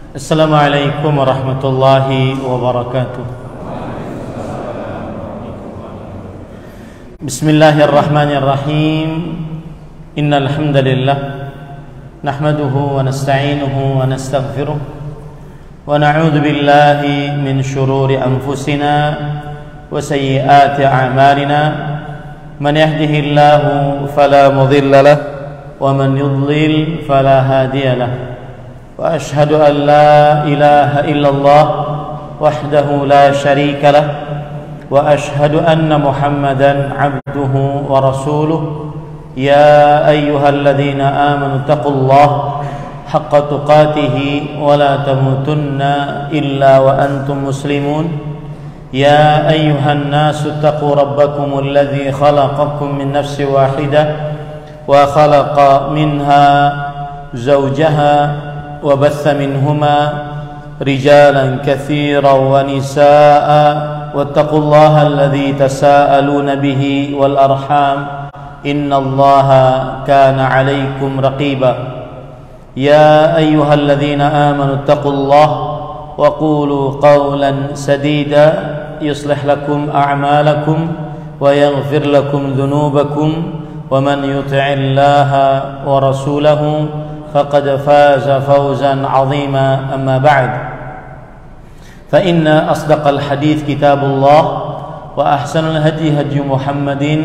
Assalamualaikum warahmatullahi wabarakatuh. Bismillahirrahmanirrahim. Innal hamdalillah nahmaduhu wa nasta'inuhu wa nastaghfiruh wa na'udzu billahi min shururi anfusina wa sayyiati a'malina. Man yahdihillahu fala mudilla lahu wa man yudlil fala hadiya lahu. Wa ashhadu an la ilaha illallah wahdahu la syarika lah wa ashhadu anna Muhammadan abduhu wa rasuluh. Ya ayyuhalladzina amanu taqullaha haqqa tuqatih wa la tamutunna illa wa antum muslimun. Ya ayyuhan nasu taqu rabbakumul ladzi khalaqakum min nafsin wahidah wa khalaqa minha zawjaha wa batha minhuma rijalan katsiran wa nisaa'a wattaqullaha alladzi tasaaluna bihi wal arham innallaha kana 'alaikum raqiba. Ya ayyuhalladzina amanu taqullaha wa qulu qawlan sadida yuslih lakum a'malakum wa yaghfir lakum dhunubakum wa man yuti'illaha wa rasulahu faqad faza fawzan 'azima. Amma ba'd, fa inna asdaqal hadits kitabullah wa ahsanal hadi hadi Muhammadin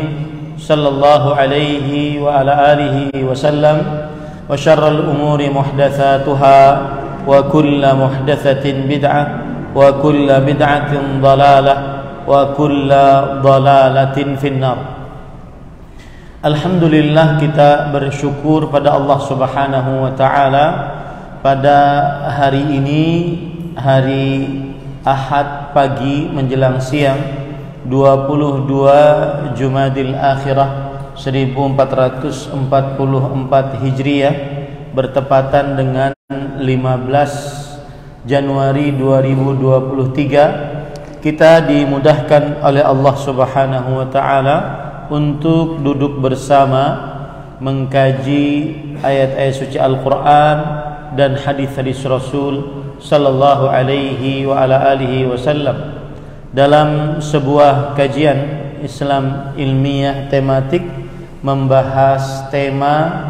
sallallahu alaihi wa ala alihi wa sallam wa syarrul umuri muhdatsatuha wa kullu muhdatsatin bid'ah wa kullu bid'atin dhalalah wa kullu dhalalatin finnar. Alhamdulillah, kita bersyukur pada Allah Subhanahu wa ta'ala pada hari ini, hari Ahad pagi menjelang siang 22 Jumadil Akhirah 1444 Hijriah, bertepatan dengan 15 Januari 2023. Kita dimudahkan oleh Allah Subhanahu wa ta'ala untuk duduk bersama mengkaji ayat-ayat suci Al-Quran dan hadis-hadis Rasul sallallahu alaihi wa ala alihi wasallam dalam sebuah kajian Islam ilmiah tematik membahas tema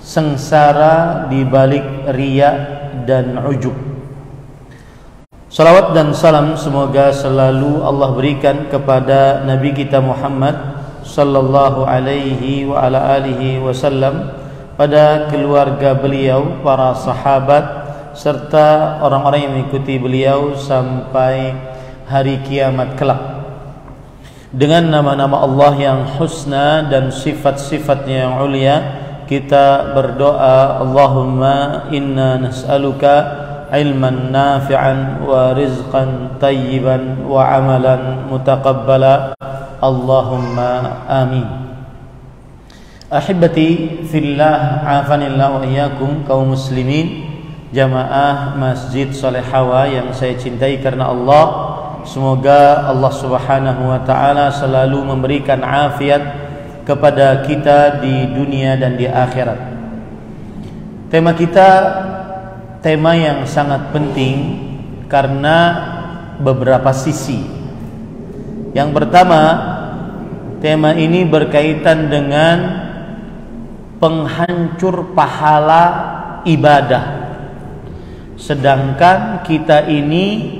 sengsara di balik riya dan ujub. Salawat dan salam semoga selalu Allah berikan kepada Nabi kita Muhammad sallallahu alaihi wa ala alihi wasallam, pada keluarga beliau, para sahabat, serta orang-orang yang mengikuti beliau sampai hari kiamat kelak. Dengan nama-nama Allah yang husna dan sifat-sifatnya yang ulia, kita berdoa, Allahumma inna nas'aluka ilman nafi'an wa rizqan tayyiban wa amalan mutaqabbala. Allahumma amin. Ahibati fillah, afanillah wa iyyakum, kaum muslimin jamaah Masjid Solehawa yang saya cintai karena Allah. Semoga Allah Subhanahu wa ta'ala selalu memberikan afiat kepada kita di dunia dan di akhirat. Tema kita tema yang sangat penting karena beberapa sisi. Yang pertama, tema ini berkaitan dengan penghancur pahala ibadah. Sedangkan kita ini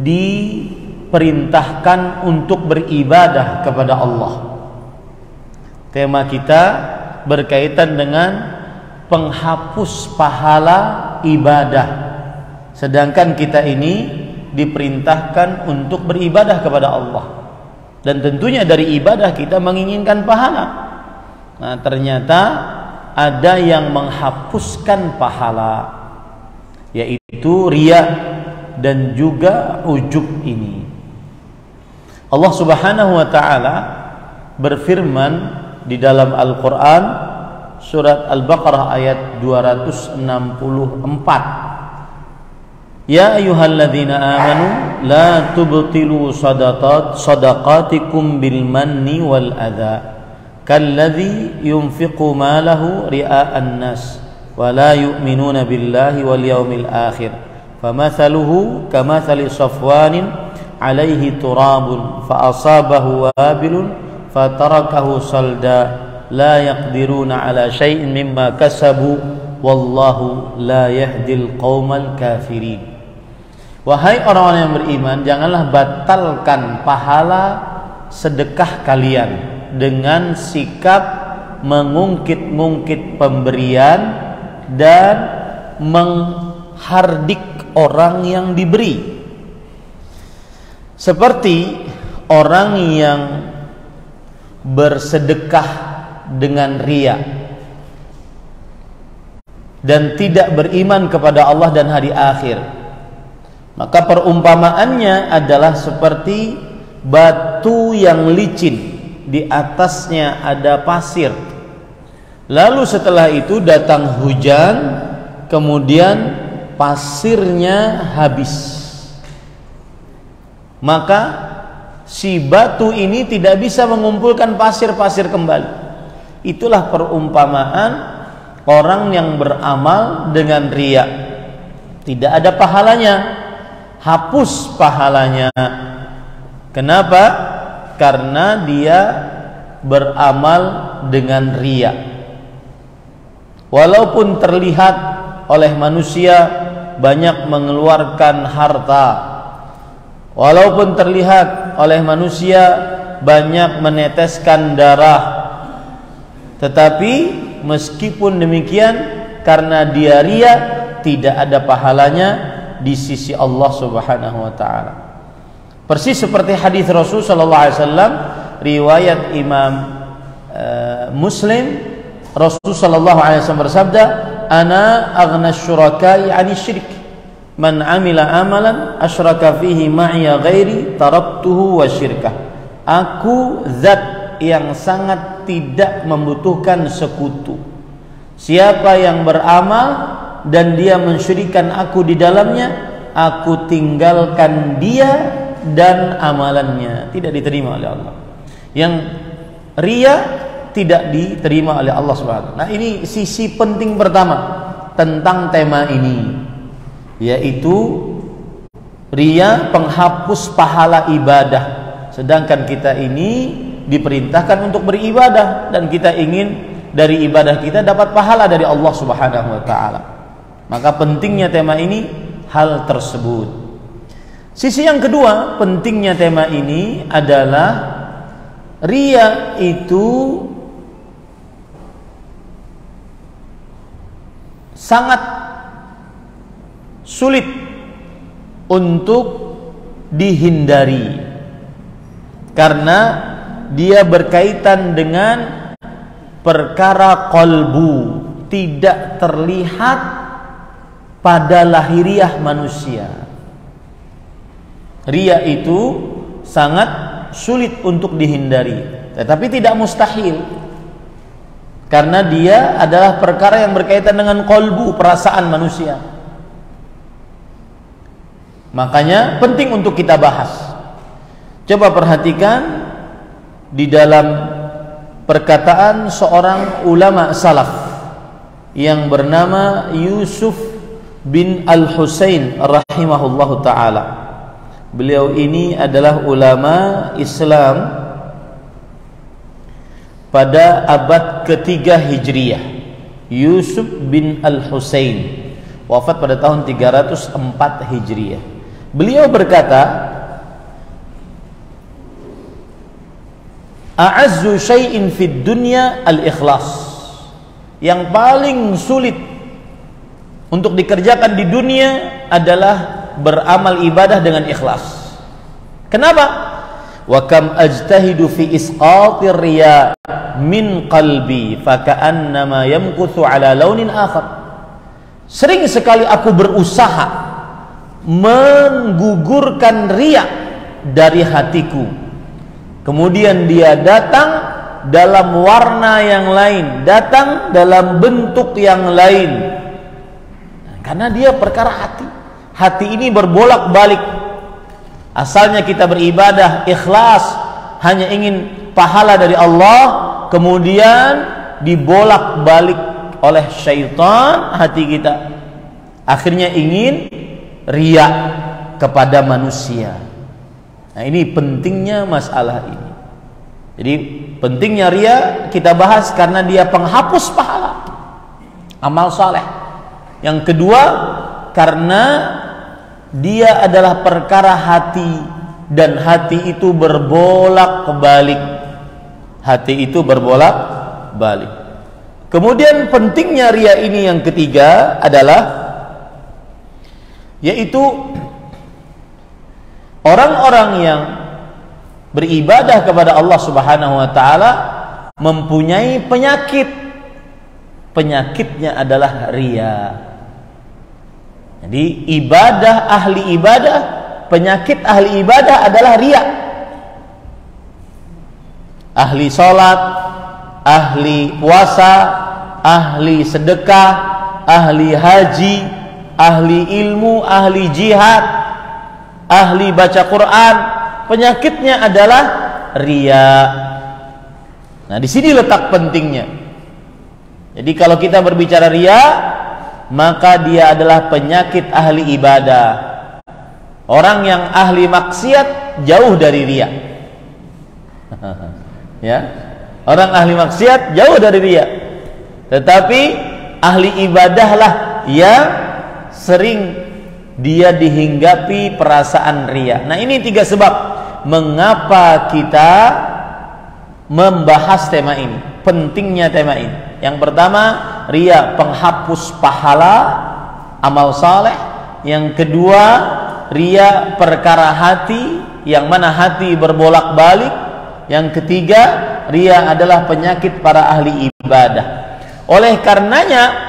diperintahkan untuk beribadah kepada Allah. Tema kita berkaitan dengan penghapus pahala ibadah. Sedangkan kita ini diperintahkan untuk beribadah kepada Allah. Dan tentunya dari ibadah kita menginginkan pahala. Nah, ternyata ada yang menghapuskan pahala, yaitu riya dan juga ujub ini. Allah Subhanahu wa ta'ala berfirman di dalam Al-Quran surat Al-Baqarah ayat 264. Ya ayyuhalladzina amanu la tubtilu sadaqatikum bil manni wal adha kalladzi yunfiqu malahu ria'an nas wa la yu'minuna billahi wal yawmil akhir. Famathaluhu kamathali safwanin alaihi turabun fa asabahu wabilun fatarakahu salda la yaqdiruna ala syai'in mimma kasabu wallahu la yahdil qaumal kafirin. Wahai orang-orang yang beriman, janganlah batalkan pahala sedekah kalian dengan sikap mengungkit-ungkit pemberian dan menghardik orang yang diberi, seperti orang yang bersedekah dengan riya dan tidak beriman kepada Allah dan hari akhir. Maka perumpamaannya adalah seperti batu yang licin, di atasnya ada pasir, lalu setelah itu datang hujan, kemudian pasirnya habis, maka si batu ini tidak bisa mengumpulkan pasir-pasir kembali. Itulah perumpamaan orang yang beramal dengan riya, tidak ada pahalanya, hapus pahalanya. Kenapa? Karena dia beramal dengan riya. Walaupun terlihat oleh manusia banyak mengeluarkan harta, walaupun terlihat oleh manusia banyak meneteskan darah, tetapi meskipun demikian, karena dia riya, tidak ada pahalanya di sisi Allah Subhanahu wa taala. Persis seperti hadis Rasul sallallahu alaihi wasallam riwayat Imam Muslim, Rasul sallallahu alaihi wasallam bersabda, "Ana aghna syurakai 'ani syirik. Man 'amila amalan asyraka fihi ma'iya ghairi taraktuhu wa syirkah." Aku zat yang sangat tidak membutuhkan sekutu. Siapa yang beramal dan dia mensyirikkan aku di dalamnya, aku tinggalkan dia dan amalannya, tidak diterima oleh Allah. Yang riya tidak diterima oleh Allah Subhanahu wa taala. Nah, ini sisi penting pertama tentang tema ini, yaitu riya penghapus pahala ibadah. Sedangkan kita ini diperintahkan untuk beribadah dan kita ingin dari ibadah kita dapat pahala dari Allah Subhanahu wa taala. Maka pentingnya tema ini hal tersebut. Sisi yang kedua pentingnya tema ini adalah riya itu sangat sulit untuk dihindari karena dia berkaitan dengan perkara qalbu, tidak terlihat pada lahiriah manusia. Riya itu sangat sulit untuk dihindari, tetapi tidak mustahil, karena dia adalah perkara yang berkaitan dengan qalbu, perasaan manusia. Makanya penting untuk kita bahas. Coba perhatikan di dalam perkataan seorang ulama salaf yang bernama Yusuf bin Al-Husain rahimahullahu ta'ala. Beliau ini adalah ulama Islam pada abad ketiga Hijriyah. Yusuf bin Al-Husain wafat pada tahun 304 Hijriyah. Beliau berkata, a'azzu syai'in fid dunya al-ikhlas. Yang paling sulit untuk dikerjakan di dunia adalah beramal ibadah dengan ikhlas. Kenapa? Wa kam ajtahidu fi isqatir riya min qalbi fa ka'annama yamkuthu ala launin akhar. Sering sekali aku berusaha menggugurkan riya dari hatiku, kemudian dia datang dalam warna yang lain, datang dalam bentuk yang lain, karena dia perkara hati. Hati ini berbolak-balik. Asalnya kita beribadah ikhlas, hanya ingin pahala dari Allah, kemudian dibolak-balik oleh syaitan hati kita, akhirnya ingin riya kepada manusia. Nah, ini pentingnya masalah ini. Jadi pentingnya riya kita bahas karena dia penghapus pahala amal saleh. Yang kedua, karena dia adalah perkara hati, dan hati itu berbolak-balik. Hati itu berbolak-balik. Kemudian pentingnya riya ini yang ketiga adalah yaitu orang-orang yang beribadah kepada Allah Subhanahu wa taala mempunyai penyakit. Penyakitnya adalah riya. Jadi ahli ibadah, penyakit ahli ibadah adalah riya. Ahli salat, ahli puasa, ahli sedekah, ahli haji, ahli ilmu, ahli jihad, ahli baca Quran, penyakitnya adalah riya. Nah, di sini letak pentingnya. Jadi kalau kita berbicara riya, maka dia adalah penyakit ahli ibadah. Orang yang ahli maksiat jauh dari riya. Ya, orang ahli maksiat jauh dari riya. Tetapi ahli ibadahlah yang sering dia dihinggapi perasaan riya. Nah, ini 3 sebab mengapa kita membahas tema ini, pentingnya tema ini. Yang pertama, riya penghapus pahala amal saleh. Yang kedua, riya perkara hati, yang mana hati berbolak-balik. Yang ketiga, riya adalah penyakit para ahli ibadah. Oleh karenanya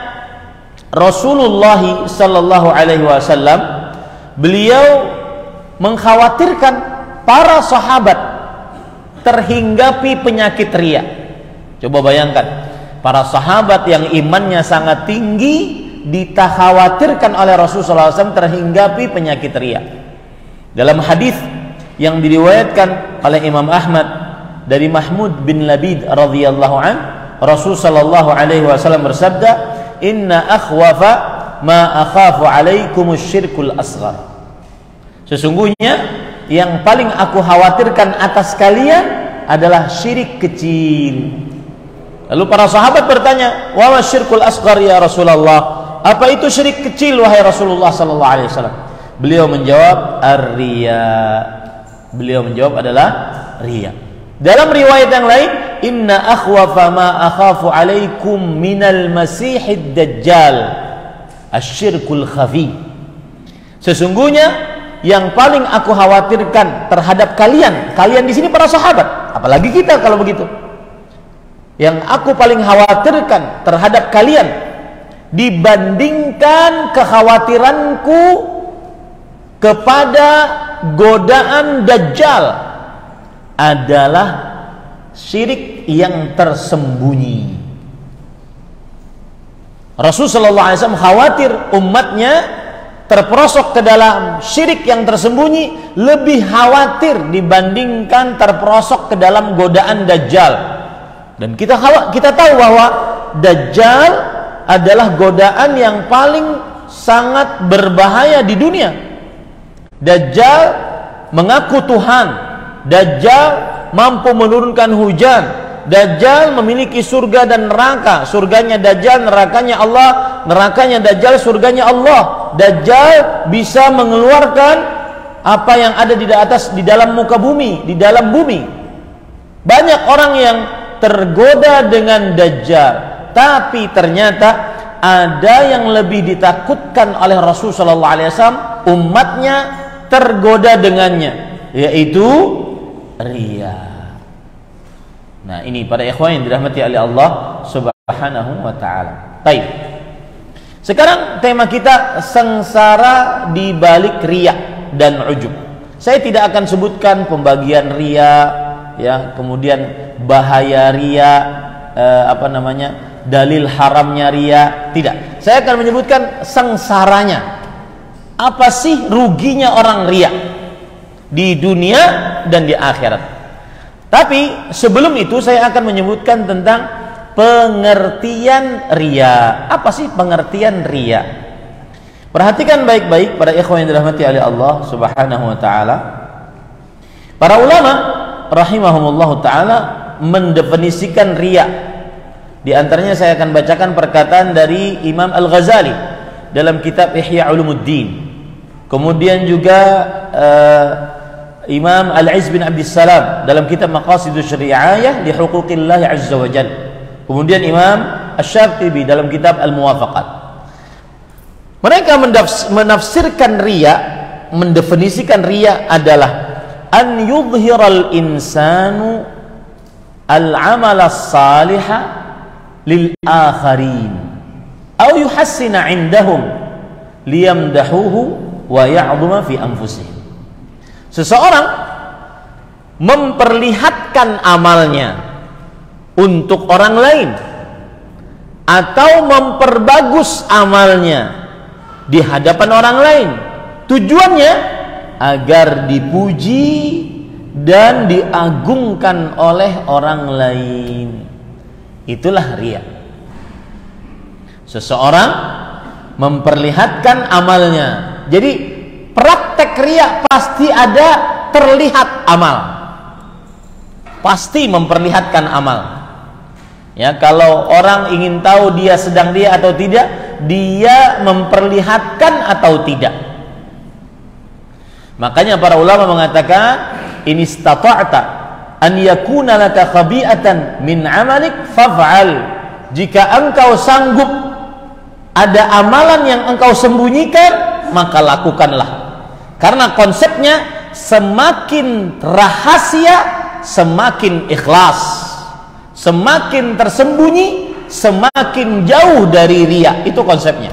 Rasulullah sallallahu alaihi wasallam beliau mengkhawatirkan para sahabat terhinggapi penyakit riya. Coba bayangkan, para sahabat yang imannya sangat tinggi dikhawatirkan oleh Rasulullah SAW terhinggapi penyakit riya. Dalam hadis yang diriwayatkan oleh Imam Ahmad dari Mahmud bin Labid radhiyallahu an, Rasul sallallahu alaihi wasallam bersabda, "Inna akhwafa ma akhafu alaikum syirkul asghar." Sesungguhnya yang paling aku khawatirkan atas kalian adalah syirik kecil. Lalu para sahabat bertanya, "Wa ma syirkul asghar ya Rasulullah?" Apa itu syirik kecil wahai Rasulullah sallallahu alaihi wasallam? Beliau menjawab, "Ar-riya." Beliau menjawab adalah riya. Dalam riwayat yang lain, "Inna akhwafa ma akhafu alaikum minal masihid dajjal asyirkul khafi." Sesungguhnya yang paling aku khawatirkan terhadap kalian di sini para sahabat, apalagi kita kalau begitu. Yang aku paling khawatirkan terhadap kalian dibandingkan kekhawatiranku kepada godaan Dajjal adalah syirik yang tersembunyi. Rasulullah SAW khawatir umatnya terperosok ke dalam syirik yang tersembunyi, lebih khawatir dibandingkan terperosok ke dalam godaan Dajjal. Dan kita tahu bahwa Dajjal adalah godaan yang paling sangat berbahaya di dunia. Dajjal mengaku Tuhan, Dajjal mampu menurunkan hujan, Dajjal memiliki surga dan neraka. Surganya Dajjal, nerakanya Allah, nerakanya Dajjal, surganya Allah. Dajjal bisa mengeluarkan apa yang ada di atas, di dalam muka bumi, di dalam bumi. Banyak orang yang tergoda dengan Dajjal, tapi ternyata ada yang lebih ditakutkan oleh Rasulullah SAW, umatnya tergoda dengannya, yaitu riya. Nah, ini para ikhwan yang dirahmati oleh Allah Subhanahu wa taala. Baik. Sekarang tema kita sengsara di balik riya dan ujub. Saya tidak akan sebutkan pembagian riya, ya, kemudian bahaya riya, dalil haramnya riya, tidak. Saya akan menyebutkan sengsaranya. Apa sih ruginya orang riya di dunia dan di akhirat? Tapi sebelum itu saya akan menyebutkan tentang pengertian riya. Apa sih pengertian riya? Perhatikan baik-baik para ikhwan yang dirahmati oleh Allah Subhanahu wa taala. Para ulama rahimahumullah taala mendefinisikan riya. Di antaranya saya akan bacakan perkataan dari Imam Al-Ghazali dalam kitab Ihya Ulumuddin. Kemudian juga Imam Al-Izz bin Abdissalam dalam kitab Maqasidus Syari'iyah li Huquqillah Azza wa Jalla. Kemudian Imam Asy-Syatibi dalam kitab Al-Muwafaqat. Mereka menafsirkan riya, mendefinisikan riya adalah an yudhiral insanu al-amala as-saliha lil akharin aw yuhassina 'indahum liyamdahuhu wa ya'dhuma fi anfusihim. Seseorang memperlihatkan amalnya untuk orang lain atau memperbagus amalnya di hadapan orang lain, tujuannya agar dipuji dan diagungkan oleh orang lain. Itulah riya. Seseorang memperlihatkan amalnya. Jadi praktek riya pasti ada terlihat amal, pasti memperlihatkan amal. Ya, kalau orang ingin tahu dia sedang riya atau tidak, dia memperlihatkan atau tidak. Makanya para ulama mengatakan, in istata'ta an yakuna laka khabi'atan min 'amalik faf'al. Jika engkau sanggup ada amalan yang engkau sembunyikan, maka lakukanlah. Karena konsepnya semakin rahasia semakin ikhlas. Semakin tersembunyi semakin jauh dari riya. Itu konsepnya.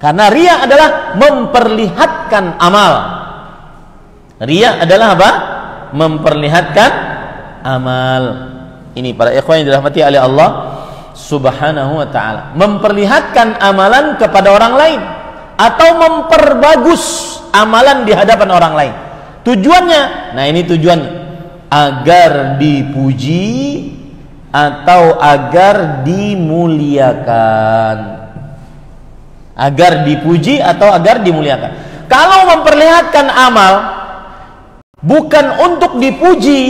Karena riya adalah memperlihatkan amal. Riya adalah apa? Memperlihatkan amal. Ini para ikhwan yang dirahmati oleh Allah Subhanahu wa ta'ala. Memperlihatkan amalan kepada orang lain atau memperbagus amalan di hadapan orang lain. Tujuannya, nah ini tujuannya, agar dipuji atau agar dimuliakan. Agar dipuji atau agar dimuliakan. Kalau memperlihatkan amal bukan untuk dipuji,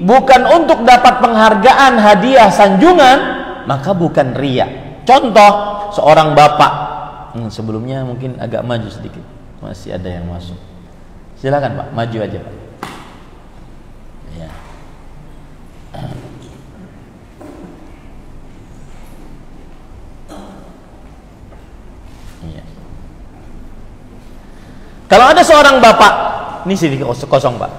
bukan untuk dapat penghargaan, hadiah, sanjungan, maka bukan riya. Contoh, seorang bapak, sebelumnya mungkin agak maju sedikit, masih ada yang masuk. Silakan Pak, maju aja Pak. Ya. Ya. Kalau ada seorang bapak, ini sedikit kosong Pak.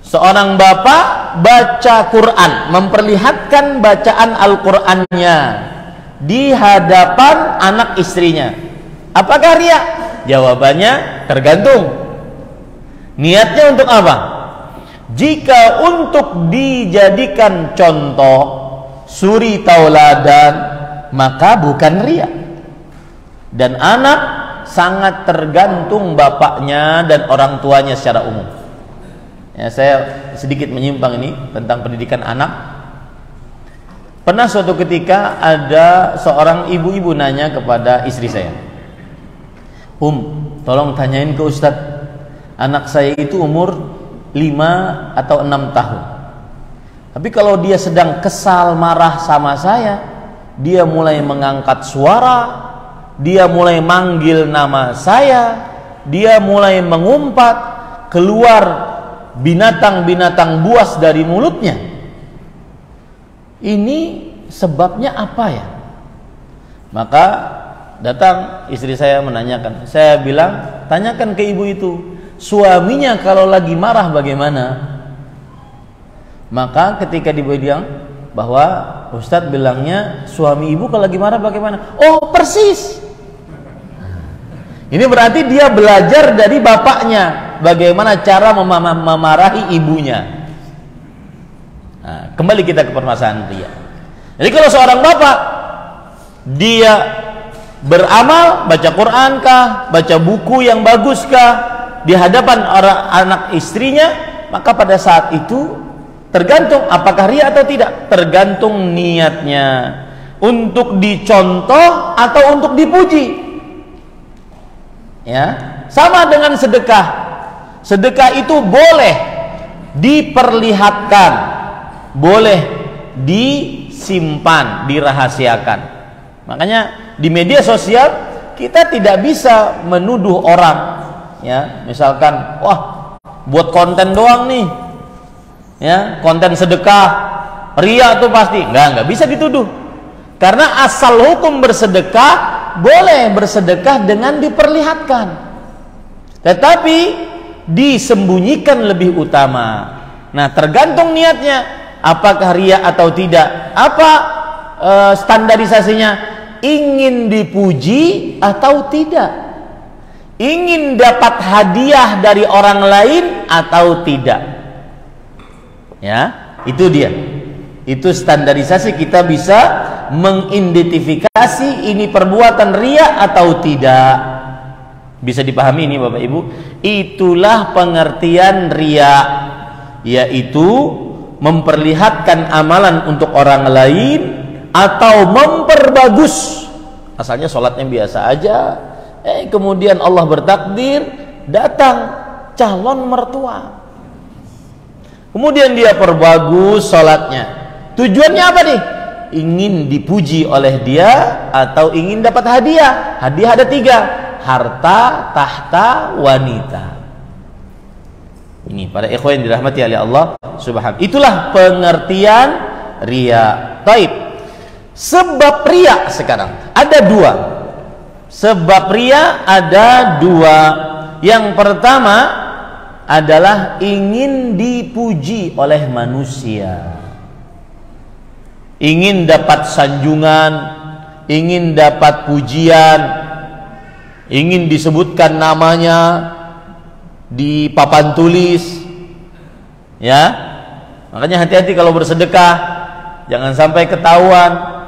Seorang bapak baca Quran, memperlihatkan bacaan Al-Qur'annya di hadapan anak istrinya. Apakah riya? Jawabannya tergantung. Niatnya untuk apa? Jika untuk dijadikan contoh, suri tauladan, maka bukan riya. Dan anak sangat tergantung bapaknya dan orang tuanya secara umum. Ya, saya sedikit menyimpang ini tentang pendidikan anak. Pernah suatu ketika ada seorang ibu-ibu nanya kepada istri saya, tolong tanyain ke Ustadz, anak saya itu umur 5 atau 6 tahun. Tapi kalau dia sedang kesal, marah sama saya, dia mulai mengangkat suara, dia mulai manggil nama saya, dia mulai mengumpat, keluar binatang-binatang buas dari mulutnya. Ini sebabnya apa ya? Maka datang istri saya menanyakan. Saya bilang, tanyakan ke ibu itu, suaminya kalau lagi marah bagaimana? Maka ketika dibilang bahwa Ustadz bilangnya suami ibu kalau lagi marah bagaimana? Oh persis. Ini berarti dia belajar dari bapaknya bagaimana cara memarahi ibunya. Nah, kembali kita ke permasalahan dia. Jadi kalau seorang bapak dia beramal, baca Quran kah, baca buku yang bagus kah di hadapan orang anak istrinya, maka pada saat itu Tergantung apakah ria atau tidak, tergantung niatnya. Untuk dicontoh atau untuk dipuji. Ya, sama dengan sedekah. Sedekah itu boleh diperlihatkan, boleh disimpan, dirahasiakan. Makanya di media sosial kita tidak bisa menuduh orang, ya, misalkan, wah, buat konten doang nih, ya, konten sedekah, ria tuh pasti, nggak bisa dituduh. Karena asal hukum bersedekah, boleh bersedekah dengan diperlihatkan, tetapi disembunyikan lebih utama. Nah, tergantung niatnya, apakah ria atau tidak. Apa standarisasinya? Ingin dipuji atau tidak? Ingin dapat hadiah dari orang lain atau tidak? Ya, itu dia. Itu standarisasi, kita bisa mengidentifikasi ini perbuatan ria atau tidak. Bisa dipahami ini Bapak Ibu? Itulah pengertian ria, yaitu memperlihatkan amalan untuk orang lain atau memperbagus. Asalnya sholatnya biasa aja, kemudian Allah bertakdir datang calon mertua, kemudian dia perbagus sholatnya. Tujuannya apa nih? Ingin dipuji oleh dia atau ingin dapat hadiah. Hadiah ada 3, harta, tahta, wanita. Ini para ikhwan yang dirahmati oleh Allah Subhanahu. Itulah pengertian ria. Taib. Sebab ria sekarang ada 2. Sebab ria ada 2. Yang pertama adalah ingin dipuji oleh manusia. Ingin dapat sanjungan, ingin dapat pujian, ingin disebutkan namanya di papan tulis, ya. Makanya hati-hati kalau bersedekah, jangan sampai ketahuan.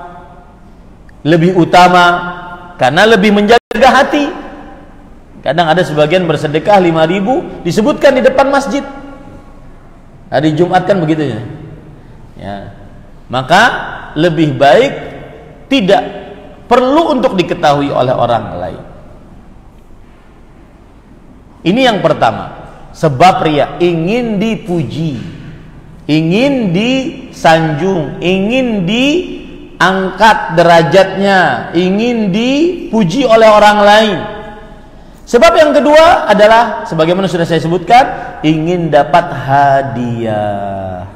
Lebih utama, karena lebih menjaga hati. Kadang ada sebagian bersedekah 5.000 disebutkan di depan masjid. Hari Jumat kan begitu ya. Ya. Maka lebih baik tidak perlu untuk diketahui oleh orang lain. Ini yang pertama. Sebab ria, ingin dipuji, ingin disanjung, ingin diangkat derajatnya, ingin dipuji oleh orang lain. Sebab yang kedua adalah sebagaimana sudah saya sebutkan, ingin dapat hadiah.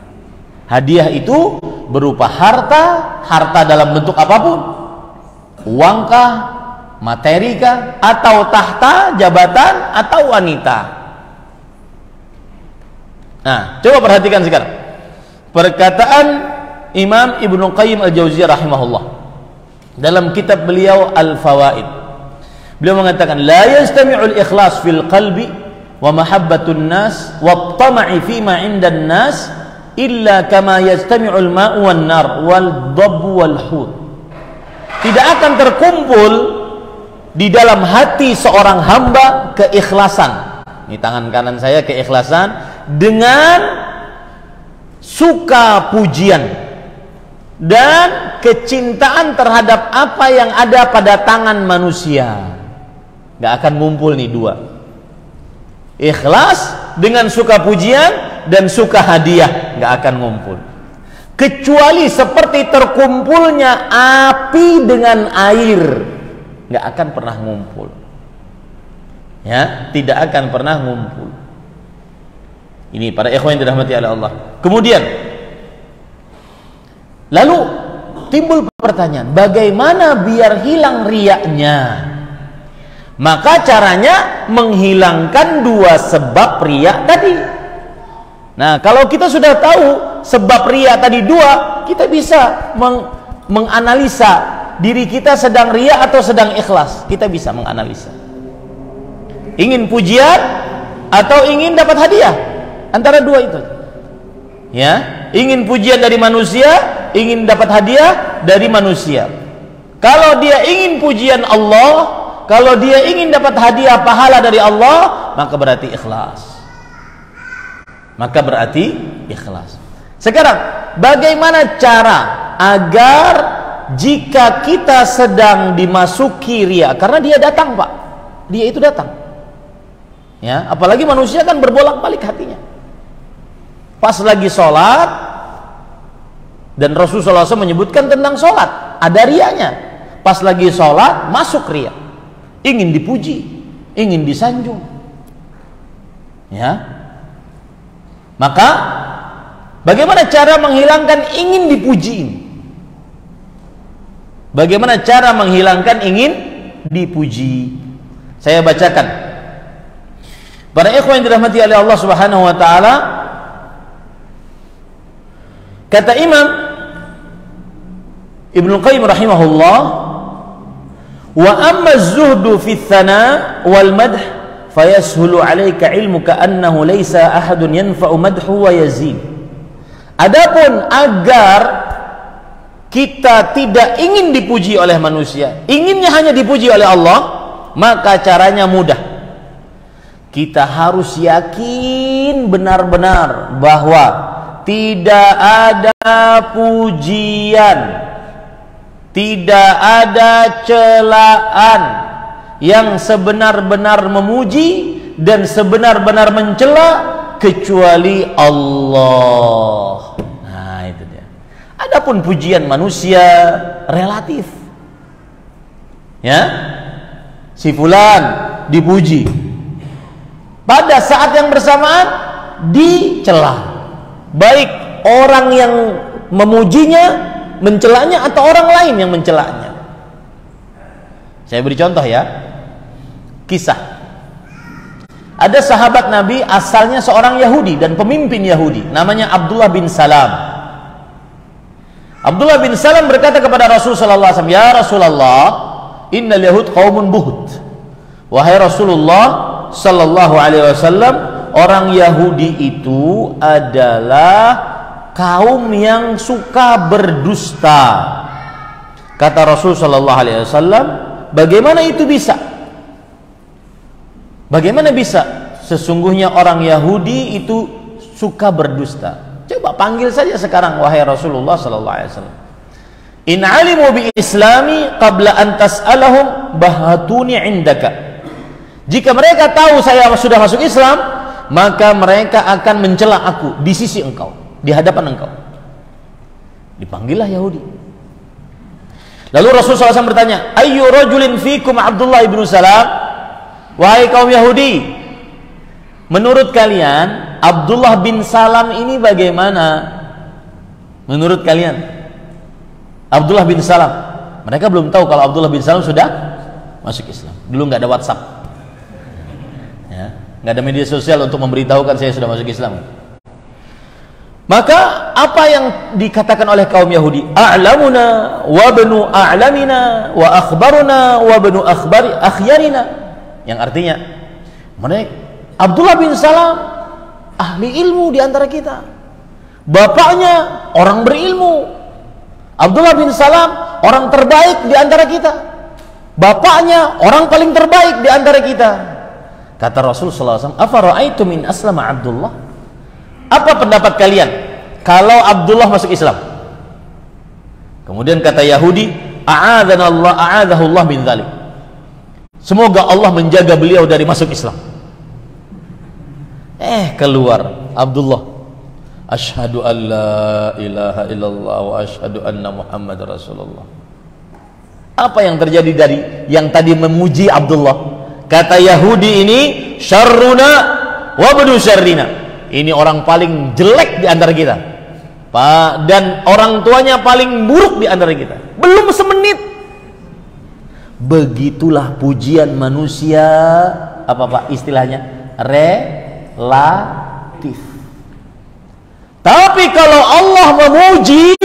Hadiah itu berupa harta, harta dalam bentuk apapun, uangkah, materikah, atau tahta, jabatan, atau wanita. Nah, coba perhatikan sekarang perkataan Imam Ibnu Qayyim Al-Jauziyah rahimahullah dalam kitab beliau Al-Fawaid. Beliau mengatakan, la yastami'ul ikhlas fil qalbi wa mahabbatun nas wa tama'i fima 'indan nas illa kama yastami'ul ma'u wan nar wal dabbu wal hud. Tidak akan terkumpul di dalam hati seorang hamba keikhlasan. Ini tangan kanan saya, keikhlasan dengan suka pujian dan kecintaan terhadap apa yang ada pada tangan manusia. Gak akan ngumpul nih 2. Ikhlas dengan suka pujian dan suka hadiah, gak akan ngumpul. Kecuali seperti terkumpulnya api dengan air, gak akan pernah ngumpul. Ya, tidak akan pernah ngumpul. Ini para ikhwan yang dirahmati oleh Allah. Kemudian lalu timbul pertanyaan, bagaimana biar hilang riaknya? Maka caranya menghilangkan 2 sebab riak tadi. Nah, kalau kita sudah tahu sebab riak tadi 2, kita bisa menganalisa diri kita sedang riak atau sedang ikhlas. Kita bisa menganalisa. Ingin pujian atau ingin dapat hadiah? Antara 2 itu. Ya, ingin pujian dari manusia, ingin dapat hadiah dari manusia. Kalau dia ingin pujian Allah, kalau dia ingin dapat hadiah pahala dari Allah, maka berarti ikhlas. Maka berarti ikhlas. Sekarang, bagaimana cara agar jika kita sedang dimasuki riya, karena dia datang Pak, dia itu datang ya, apalagi manusia kan berbolak-balik hatinya. Pas lagi sholat, dan Rasulullah SAW menyebutkan tentang sholat, ada rianya. Pas lagi sholat, masuk riya, ingin dipuji, ingin disanjung ya. Maka bagaimana cara menghilangkan ingin dipuji ini? Bagaimana cara menghilangkan ingin dipuji? Saya bacakan. Para ikhwan yang dirahmati oleh Allah Subhanahu wa taala, kata Imam Ibnu Qayyim rahimahullah, wa amma az-zuhdu fi ats-tsana wal madh fayashulu 'alaika 'ilmuka annahu laysa ahadun yanfa'u madhu wa yazid. Adapun agar kita tidak ingin dipuji oleh manusia, inginnya hanya dipuji oleh Allah, maka caranya mudah. Kita harus yakin benar-benar bahwa tidak ada pujian, tidak ada celaan yang sebenar-benar memuji dan sebenar-benar mencela kecuali Allah. Nah, itu dia. Adapun pujian manusia relatif. Ya. Si fulan dipuji. Pada saat yang bersamaan dicela. Baik orang yang memujinya, mencelanya, atau orang lain yang mencelanya. Saya beri contoh ya. Kisah. Ada sahabat Nabi asalnya seorang Yahudi dan pemimpin Yahudi, namanya Abdullah bin Salam. Abdullah bin Salam berkata kepada Rasulullah SAW, "Ya Rasulullah, innal yahud qaumun buhut." Wahai Rasulullah sallallahu alaihi wasallam, orang Yahudi itu adalah kaum yang suka berdusta. Kata Rasul sallallahu alaihi wasallam, bagaimana itu bisa? Bagaimana bisa sesungguhnya orang Yahudi itu suka berdusta? Coba panggil saja sekarang wahai Rasulullah sallallahu alaihi wasallam. In alimu bi islami qabla an tas'alahum bahatuni indaka. Jika mereka tahu saya sudah masuk Islam, maka mereka akan mencela aku di sisi engkau, di hadapan engkau. Dipanggillah Yahudi. Lalu Rasulullah SAW bertanya, ayyu rajulin fikum Abdullah ibn Salam? Wahai kaum Yahudi, menurut kalian Abdullah bin Salam ini bagaimana? Menurut kalian Abdullah bin Salam? Mereka belum tahu kalau Abdullah bin Salam sudah masuk Islam. Dulu nggak ada WhatsApp ya, nggak ada media sosial untuk memberitahukan saya sudah masuk Islam. Maka apa yang dikatakan oleh kaum Yahudi, a'lamuna wa banu a'lamina wa akhbaruna wa banu akhyarina, yang artinya mereka Abdullah bin Salam ahli ilmu di antara kita, bapaknya orang berilmu. Abdullah bin Salam orang terbaik di antara kita, bapaknya orang paling terbaik di antara kita. Kata Rasul sallallahu alaihi wasallam, afara'aitum in aslama Abdullah? Apa pendapat kalian kalau Abdullah masuk Islam? Kemudian kata Yahudi, a'adzahullah min dzalik. Semoga Allah menjaga beliau dari masuk Islam. Keluar Abdullah, asyhadu an la ilaha illallah wa asyhadu anna Muhammad Rasulullah. Apa yang terjadi dari yang tadi memuji Abdullah? Kata Yahudi ini, syarruna wa banu syarrina. Ini orang paling jelek di antara kita, Pak, dan orang tuanya paling buruk di antara kita. Belum semenit. Begitulah pujian manusia, apa Pak istilahnya? Relatif. Tapi kalau Allah memuji,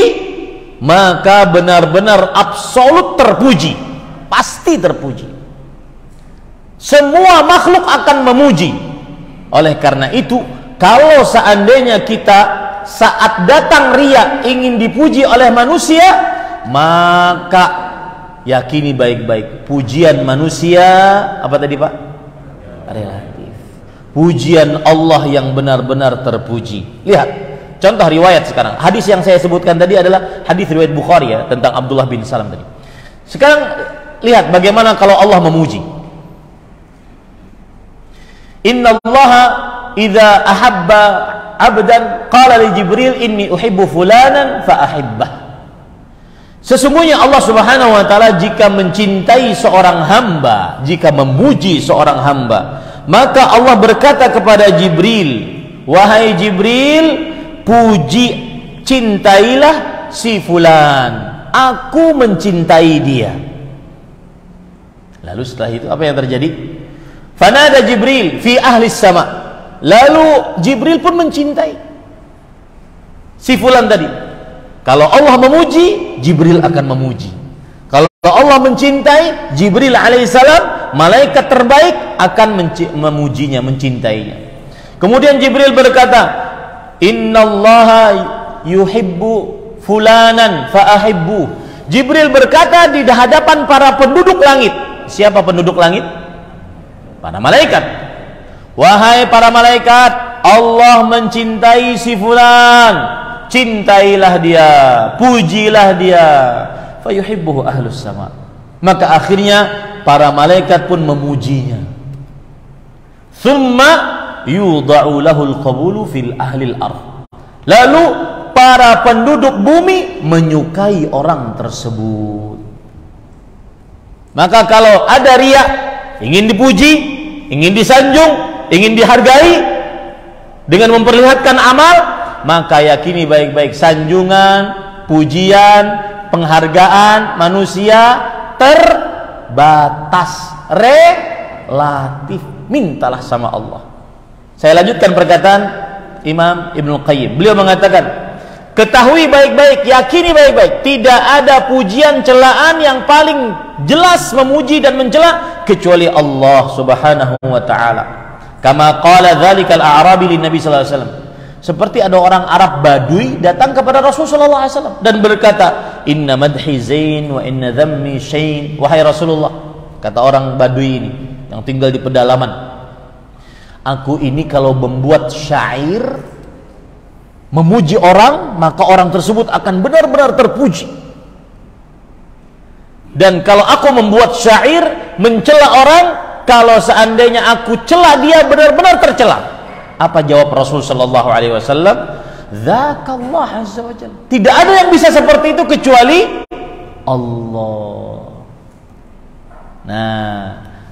maka benar-benar absolut terpuji, pasti terpuji. Semua makhluk akan memuji. Oleh karena itu, kalau seandainya kita saat datang riya ingin dipuji oleh manusia, maka yakini baik-baik, pujian manusia apa tadi Pak? Relatif. Pujian Allah yang benar-benar terpuji. Lihat, Contoh riwayat sekarang. Hadis yang saya sebutkan tadi adalah hadis riwayat Bukhari ya, tentang Abdullah bin Salam tadi. Sekarang lihat bagaimana kalau Allah memuji. Innallaha idza ahabba 'abdan qala li Jibril inni uhibbu fulanan fa ahibbah. Sesungguhnya Allah Subhanahu wa taala jika mencintai seorang hamba, jika memuji seorang hamba, maka Allah berkata kepada Jibril, wahai Jibril, puji, cintailah si fulan, aku mencintai dia. Lalu setelah itu apa yang terjadi? Fanada Jibril fi ahli sama. Lalu Jibril pun mencintai si fulan tadi. Kalau Allah memuji, Jibril akan memuji. Kalau Allah mencintai, Jibril alaihissalam, malaikat terbaik, akan memujinya, mencintainya. Kemudian Jibril berkata, innallaha yuhibbu fulanan fa'ahibbu. Jibril berkata di hadapan para penduduk langit. Siapa penduduk langit? Para malaikat. Wahai para malaikat, Allah mencintai si fulan, cintailah dia, pujilah dia. Fayuhibbuhu ahlus sama. Maka akhirnya para malaikat pun memujinya. Thumma yudha'u lahul qabulu fil ahlil ardh. Lalu para penduduk bumi menyukai orang tersebut. Maka kalau ada riya, ingin dipuji, ingin disanjung, ingin dihargai dengan memperlihatkan amal, maka yakini baik-baik sanjungan, pujian, penghargaan manusia terbatas, relatif. Mintalah sama Allah. Saya lanjutkan perkataan Imam Ibnu Qayyim. Beliau mengatakan, ketahui baik-baik, yakini baik-baik, tidak ada pujian celaan yang paling jelas memuji dan mencela kecuali Allah Subhanahu wa taala. Kama qala dzalikal a'rabi lin Nabi sallallahu alaihi wasallam. Seperti ada orang Arab Badui datang kepada Rasulullah SAW dan berkata, inna madhi zain wa inna dhammi syain. Wahai Rasulullah, kata orang Badui ini yang tinggal di pedalaman, aku ini kalau membuat syair memuji orang, maka orang tersebut akan benar-benar terpuji. Dan kalau aku membuat syair mencela orang, kalau seandainya aku cela dia, benar-benar tercela. Apa jawab Rasul sallallahu alaihi wasallam? Dzakallah azza wajalla. Tidak ada yang bisa seperti itu kecuali Allah. Nah,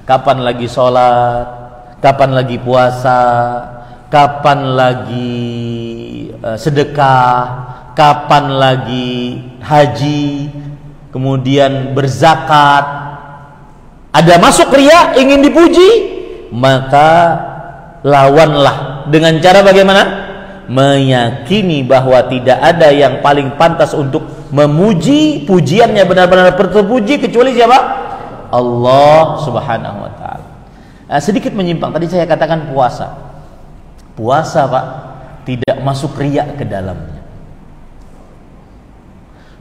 kapan lagi sholat, kapan lagi puasa, kapan lagi sedekah, kapan lagi haji, kemudian berzakat, ada masuk riya, ingin dipuji, maka lawanlah dengan cara bagaimana? Meyakini bahwa tidak ada yang paling pantas untuk memuji, pujiannya benar-benar terpuji kecuali siapa? Allah Subhanahu wa taala. Sedikit menyimpang, tadi saya katakan puasa. Puasa, Pak, tidak masuk riya ke dalamnya.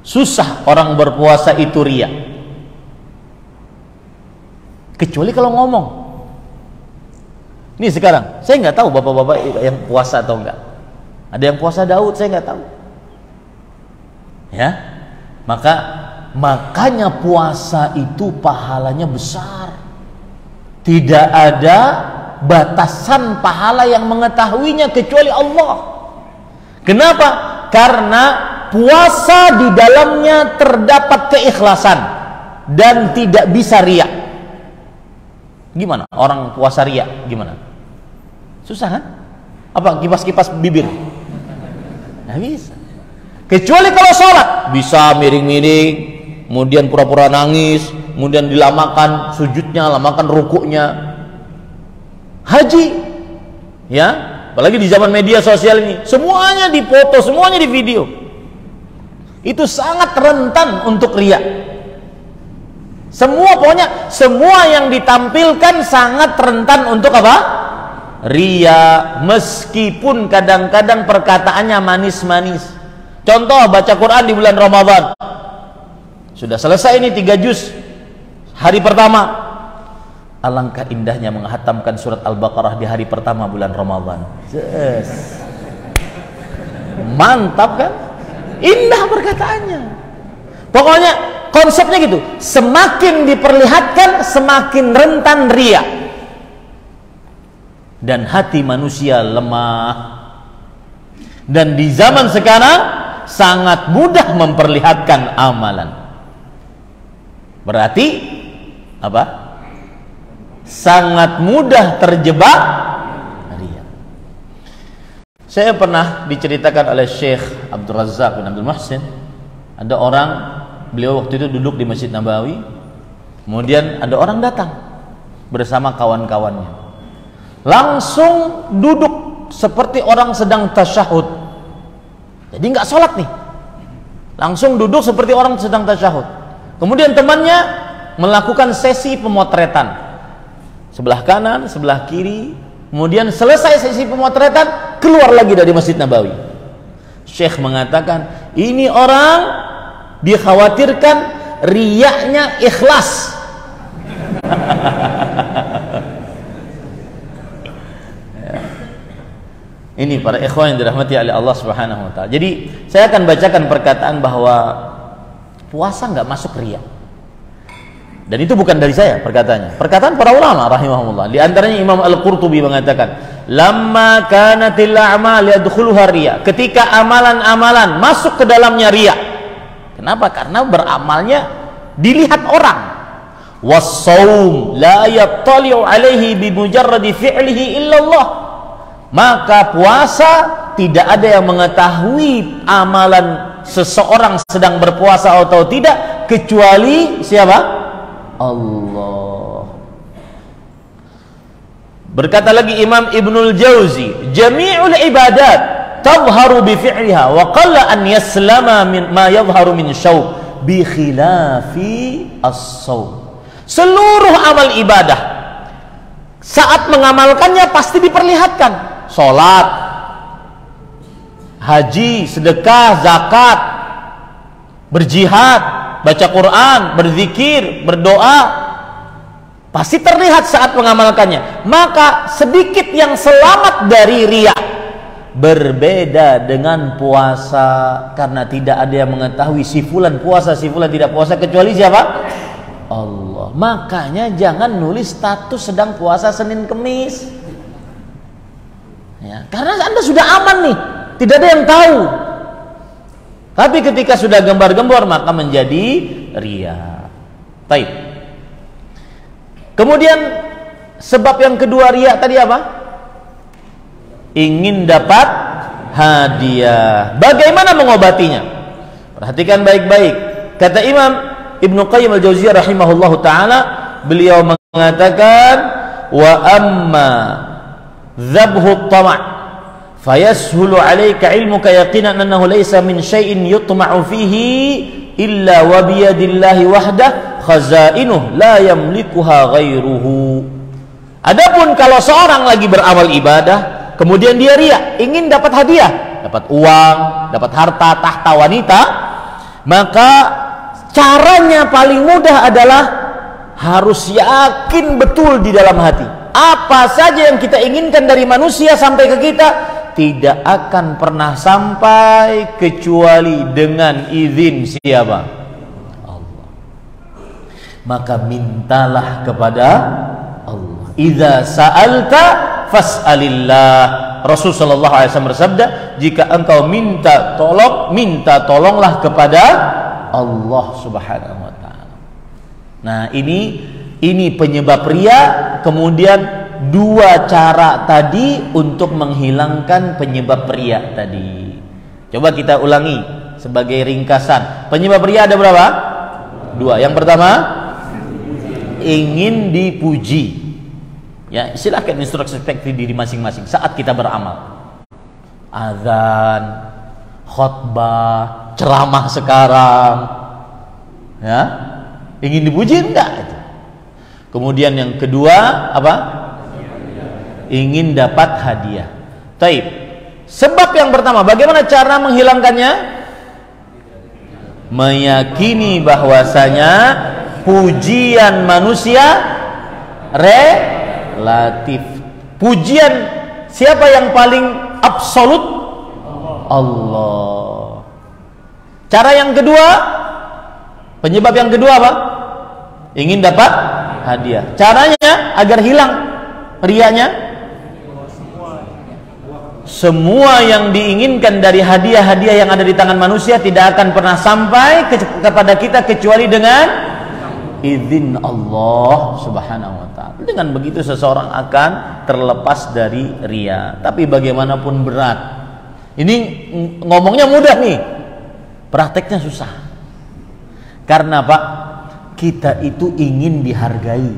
Susah orang berpuasa itu riya. Kecuali kalau ngomong. Ini sekarang, saya nggak tahu bapak-bapak yang puasa atau enggak. Ada yang puasa Daud, saya nggak tahu. Ya, makanya puasa itu pahalanya besar. Tidak ada batasan pahala yang mengetahuinya kecuali Allah. Kenapa? Karena puasa di dalamnya terdapat keikhlasan dan tidak bisa riya. Gimana orang puasa riya? Gimana? Susah kan? Apa kipas-kipas bibir? Nggak bisa. Kecuali kalau sholat bisa miring-miring, kemudian pura-pura nangis, kemudian dilamakan sujudnya, lamakan rukuknya. Haji, ya, apalagi di zaman media sosial ini, semuanya dipoto, semuanya di video. Itu sangat rentan untuk riya. Pokoknya semua yang ditampilkan sangat rentan untuk apa? Riya, meskipun kadang-kadang perkataannya manis-manis. Contoh, baca Quran di bulan Ramadan. Sudah selesai ini 3 juz hari pertama. Alangkah indahnya menghatamkan surat Al-Baqarah di hari pertama bulan Ramadan. Mantap kan? Indah perkataannya. Pokoknya konsepnya gitu. Semakin diperlihatkan, semakin rentan riya. Dan hati manusia lemah. Dan di zaman sekarang sangat mudah memperlihatkan amalan. Berarti apa? Sangat mudah terjebak riya. Saya pernah diceritakan oleh Syekh Abdul Razak bin Abdul Muhsin, ada orang, beliau waktu itu duduk di Masjid Nabawi, kemudian ada orang datang bersama kawan-kawannya, langsung duduk seperti orang sedang tasyahud. Jadi nggak sholat nih, langsung duduk seperti orang sedang tasyahud. Kemudian temannya melakukan sesi pemotretan, sebelah kanan, sebelah kiri. Kemudian selesai sesi pemotretan, keluar lagi dari Masjid Nabawi. Syekh mengatakan, ini orang dikhawatirkan riyaknya ikhlas. Ini para ikhwan yang dirahmati oleh Allah Subhanahu wa taala. Jadi saya akan bacakan perkataan bahwa puasa nggak masuk riya. Dan itu bukan dari saya perkataannya. Perkataan para ulama rahimahumullah. Di antaranya Imam Al-Qurtubi mengatakan, "Lamma kanatil a'mal yadkhuluha riya." Ketika amalan-amalan masuk ke dalamnya riya. Kenapa? Karena beramalnya dilihat orang. Was-shaum la yattali'u 'alaihi bi mujarradi fi'lihi illa Allah. Maka puasa tidak ada yang mengetahui amalan seseorang sedang berpuasa atau tidak kecuali siapa? Allah. Berkata lagi Imam Ibnul Jauzi, jami'ul ibadat tadhharu bi fi'liha wa qalla an yaslama min ma yadhharu min syauq bi khilafi as-shaum. Seluruh amal ibadah saat mengamalkannya pasti diperlihatkan. Salat, haji, sedekah, zakat, berjihad, baca Quran, berzikir, berdoa, pasti terlihat saat mengamalkannya. Maka sedikit yang selamat dari riya. Berbeda dengan puasa, karena tidak ada yang mengetahui si fulan puasa, si fulan tidak puasa kecuali siapa? Allah. Makanya jangan nulis status sedang puasa Senin Kemis. Ya, karena Anda sudah aman nih, tidak ada yang tahu. Tapi ketika sudah gembar-gembor maka menjadi riya. Baik. Kemudian sebab yang kedua riya tadi apa? Ingin dapat hadiah. Bagaimana mengobatinya? Perhatikan baik-baik. Kata Imam Ibnu Qayyim Al-Jauziyah rahimahullahu taala, beliau mengatakan, wa amma dhabhu at-tama' fayashulu 'alaika 'ilmuka yaqinan annahu laysa min syai'in yutma'u fihi illa wa biyadillahi wahdah khazainuh la yamlikuha ghairuhu. Adapun kalau seorang lagi beramal ibadah kemudian dia riya, ingin dapat hadiah, dapat uang, dapat harta, tahta, wanita, maka caranya paling mudah adalah harus yakin betul di dalam hati. Apa saja yang kita inginkan dari manusia sampai ke kita tidak akan pernah sampai kecuali dengan izin siapa? Allah. Maka mintalah kepada Allah. Idza sa'alta fas'alillah. Rasul sallallahu alaihi wasallam bersabda, jika engkau minta tolonglah kepada Allah Subhanahu wa taala. Nah, ini penyebab riya. Kemudian dua cara tadi untuk menghilangkan penyebab riya tadi. Coba kita ulangi sebagai ringkasan. Penyebab riya ada berapa? Dua. Yang pertama, ingin dipuji. Ya, silakan introspeksi diri masing-masing saat kita beramal. Azan, khutbah, ceramah sekarang. Ya, ingin dipuji enggak? Kemudian yang kedua apa? Ingin dapat hadiah. Taib. Sebab yang pertama, bagaimana cara menghilangkannya? Meyakini bahwasanya pujian manusia relatif. Pujian siapa yang paling absolut? Allah. Cara yang kedua, penyebab yang kedua apa? Ingin dapat hadiah. Caranya agar hilang riyanya. Semua yang diinginkan dari hadiah-hadiah yang ada di tangan manusia tidak akan pernah sampai kepada kita kecuali dengan izin Allah Subhanahu wa ta'ala. Dengan begitu seseorang akan terlepas dari riya. Tapi bagaimanapun berat. Ini ngomongnya mudah nih, prakteknya susah. Karena Pak, kita itu ingin dihargai.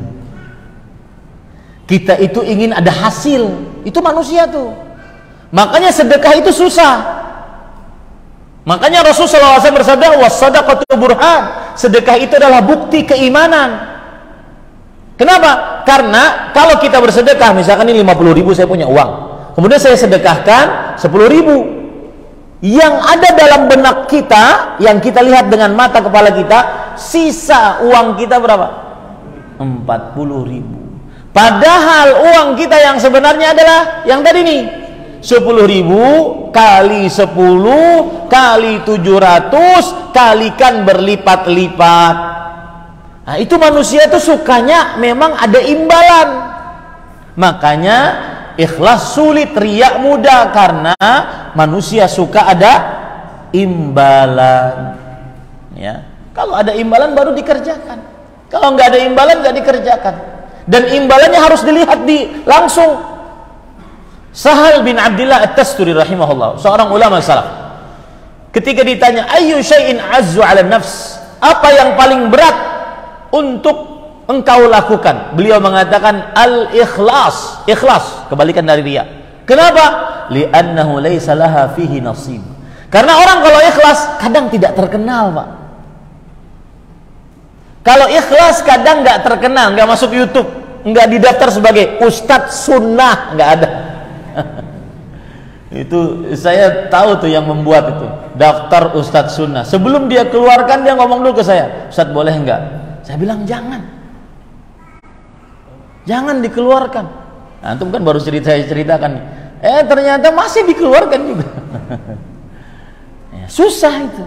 Kita itu ingin ada hasil. Itu manusia tuh. Makanya sedekah itu susah. Makanya Rasulullah SAW bersabda, was-shadaqatu burhan. Sedekah itu adalah bukti keimanan. Kenapa? Karena kalau kita bersedekah, misalkan ini 50.000 saya punya uang, kemudian saya sedekahkan 10.000, yang ada dalam benak kita, yang kita lihat dengan mata kepala kita, sisa uang kita berapa? 40.000. Padahal uang kita yang sebenarnya adalah yang tadi nih, 10.000 kali 10 kali 700 kalikan berlipat-lipat. Nah, itu manusia itu sukanya memang ada imbalan. Makanya ikhlas sulit, riya mudah, karena manusia suka ada imbalan. Ya, kalau ada imbalan baru dikerjakan. Kalau nggak ada imbalan nggak dikerjakan. Dan imbalannya harus dilihat langsung. Sahal bin Abdillah At-Tasturi rahimahullah, seorang ulama salaf, ketika ditanya ayyu syai'in azzu 'ala nafs, apa yang paling berat untuk engkau lakukan, beliau mengatakan al-ikhlas. Ikhlas, kebalikan dari riya. Kenapa? Li'annahu laisa laha fihi nasib. Karena orang kalau ikhlas kadang tidak terkenal, Pak. Kalau ikhlas kadang nggak terkenal, nggak masuk YouTube, nggak didaftar sebagai ustadz sunnah, nggak ada. Itu saya tahu tuh yang membuat itu daftar ustadz sunnah. Sebelum dia keluarkan, dia ngomong dulu ke saya, Ustadz boleh enggak? Saya bilang jangan dikeluarkan. Nah, antum kan baru saya ceritakan nih. Ternyata masih dikeluarkan juga. Ya, susah itu.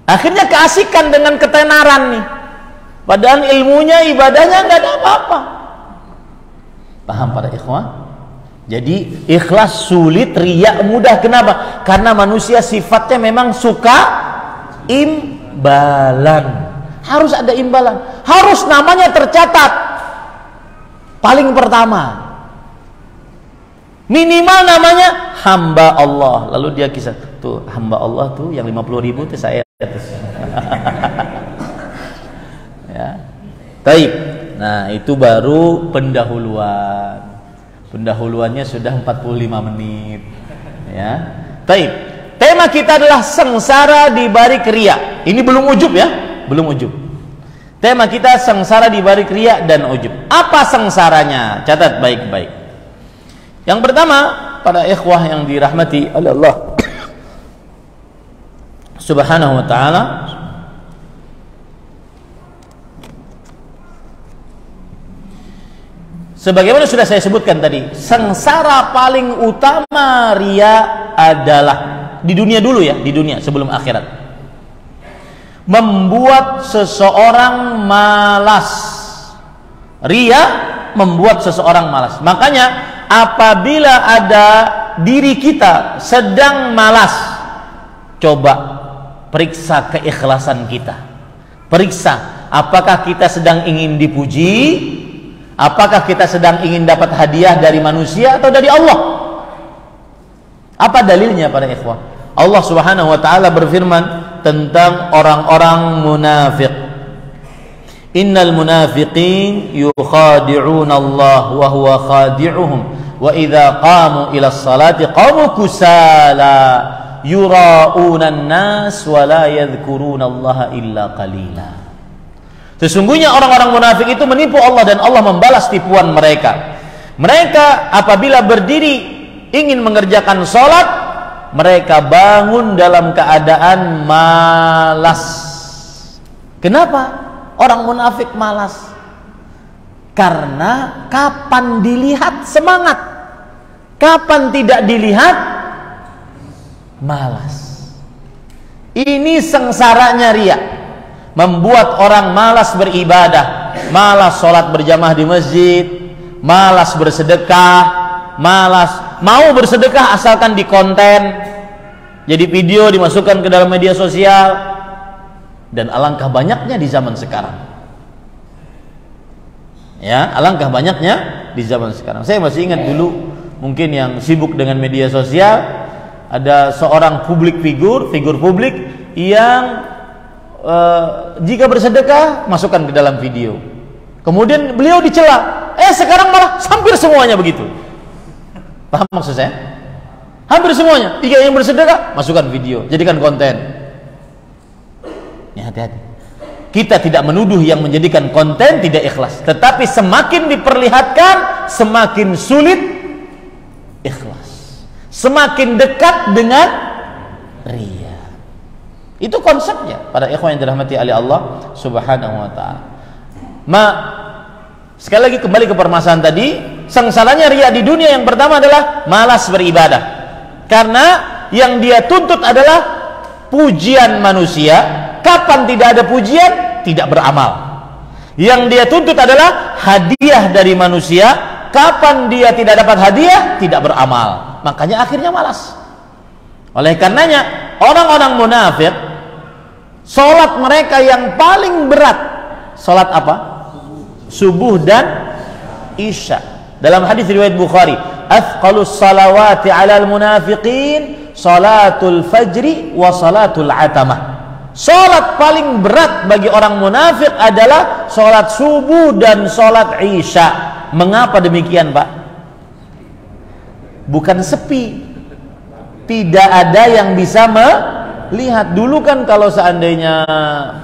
Akhirnya keasikan dengan ketenaran nih, padahal ilmunya, ibadahnya nggak ada apa-apa. Paham para ikhwah? Jadi ikhlas sulit, riya mudah. Kenapa? Karena manusia sifatnya memang suka imbalan. Harus ada imbalan. Harus namanya tercatat. Paling pertama. Minimal namanya hamba Allah. Lalu dia kisah, tuh hamba Allah tuh yang 50.000 itu saya. Ya. Taib. Nah, itu baru pendahuluan. Pendahuluannya sudah 45 menit. Ya. Taib. Tema kita adalah sengsara di balik riya. Ini belum ujub ya, belum ujub. Tema kita sengsara di balik riya dan ujub. Apa sengsaranya? Catat baik-baik. Yang pertama, para ikhwah yang dirahmati oleh Allah Subhanahu wa ta'ala, sebagaimana sudah saya sebutkan tadi, sengsara paling utama riya adalah di dunia dulu ya, di dunia sebelum akhirat. Membuat seseorang malas. Riya membuat seseorang malas. Makanya apabila ada diri kita sedang malas, coba periksa keikhlasan kita. Periksa apakah kita sedang ingin dipuji, apakah kita sedang ingin dapat hadiah dari manusia atau dari Allah. Apa dalilnya para ikhwah? Allah Subhanahu wa ta'ala berfirman tentang orang-orang munafik. Innal munafiqin yukhadi'una Allah wa huwa khadi'uhum wa idza qamu ila salati qamu kusala yura'una an-nas wa la yadhkuruna Allah illa qalila. Sesungguhnya orang-orang munafik itu menipu Allah dan Allah membalas tipuan mereka. Mereka apabila berdiri ingin mengerjakan sholat, mereka bangun dalam keadaan malas. Kenapa orang munafik malas? Karena kapan dilihat semangat, kapan tidak dilihat Malas. Ini sengsaranya riya, membuat orang malas beribadah, malas sholat berjamaah di masjid, malas bersedekah, malas mau bersedekah asalkan di konten, jadi video dimasukkan ke dalam media sosial. Dan alangkah banyaknya di zaman sekarang, ya, alangkah banyaknya di zaman sekarang. Saya masih ingat dulu, mungkin yang sibuk dengan media sosial, ada seorang figur publik yang jika bersedekah masukkan ke dalam video, kemudian beliau dicela, sekarang malah hampir semuanya begitu. Paham maksud saya? Hampir semuanya, jika yang bersedekah masukkan video, jadikan konten. Ya, hati-hati. Kita tidak menuduh yang menjadikan konten tidak ikhlas, tetapi semakin diperlihatkan semakin sulit ikhlas, semakin dekat dengan riya. Itu konsepnya para ikhwan yang dirahmati oleh Allah Subhanahu wa taala. Sekali lagi kembali ke permasalahan tadi, sengsaranya riya di dunia yang pertama adalah malas beribadah. Karena yang dia tuntut adalah pujian manusia. Kapan tidak ada pujian, tidak beramal. Yang dia tuntut adalah hadiah dari manusia. Kapan dia tidak dapat hadiah, tidak beramal. Makanya akhirnya malas. Oleh karenanya orang-orang munafik, sholat mereka yang paling berat, sholat apa? Subuh dan isya. Dalam hadis riwayat Bukhari, athqalus salawati 'alal munafiqin salatul fajri wa salatul atamah. Salat paling berat bagi orang munafik adalah salat subuh dan salat isya. Mengapa demikian, Pak? Bukan sepi, tidak ada yang bisa melihat. Dulu kan kalau seandainya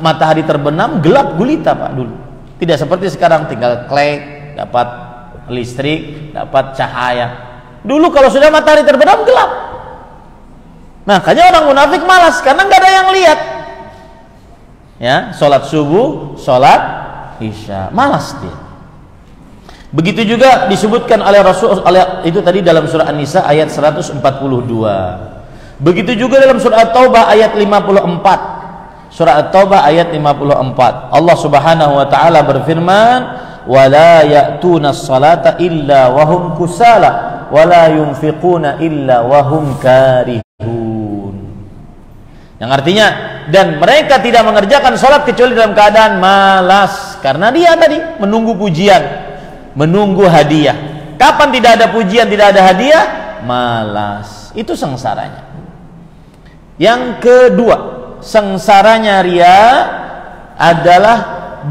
matahari terbenam gelap gulita, Pak, dulu. Tidak seperti sekarang tinggal klik, dapat listrik, dapat cahaya. Dulu kalau sudah matahari terbenam gelap. Makanya orang munafik malas karena nggak ada yang lihat. Ya, sholat subuh, sholat isya, malas dia. Begitu juga disebutkan oleh Rasul, itu tadi dalam surah An-Nisa ayat 142. Begitu juga dalam surah At-Taubah ayat 54. Surah At-Taubah ayat 54. Allah Subhanahu wa taala berfirman, "Wala ya'tuna as-salata illa wa hum kusala, wala yunfiquna illa wa hum karihun." Yang artinya, dan mereka tidak mengerjakan sholat kecuali dalam keadaan malas, karena dia tadi menunggu pujian, menunggu hadiah. Kapan tidak ada pujian, tidak ada hadiah? Malas. Itu sengsaranya. Yang kedua, sengsaranya riya adalah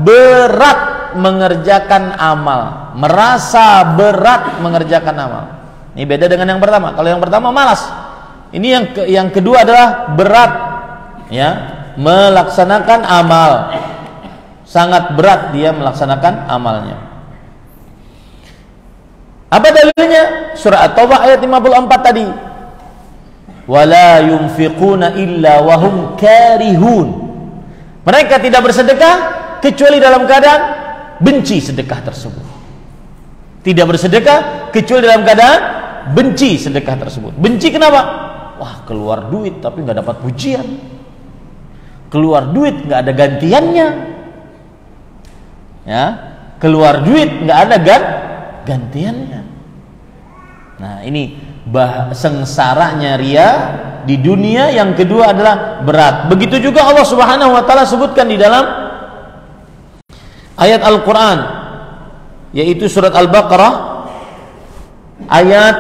berat mengerjakan amal, merasa berat mengerjakan amal. Ini beda dengan yang pertama. Kalau yang pertama malas, ini yang kedua adalah berat, ya, melaksanakan amal. Sangat berat dia melaksanakan amalnya. Apa dalilnya? Surah At-Taubah ayat 54 tadi. Wala yunfiquna illa wahum karihun. Mereka tidak bersedekah kecuali dalam keadaan benci sedekah tersebut. Tidak bersedekah kecuali dalam keadaan benci sedekah tersebut. Benci kenapa? Wah, keluar duit tapi nggak dapat pujian. Keluar duit nggak ada gantiannya. Ya, keluar duit nggak ada gantiannya. Nah, ini sengsaranya riya di dunia. Yang kedua adalah berat. Begitu juga Allah Subhanahu wa taala sebutkan di dalam ayat Al-Qur'an, yaitu surat Al-Baqarah ayat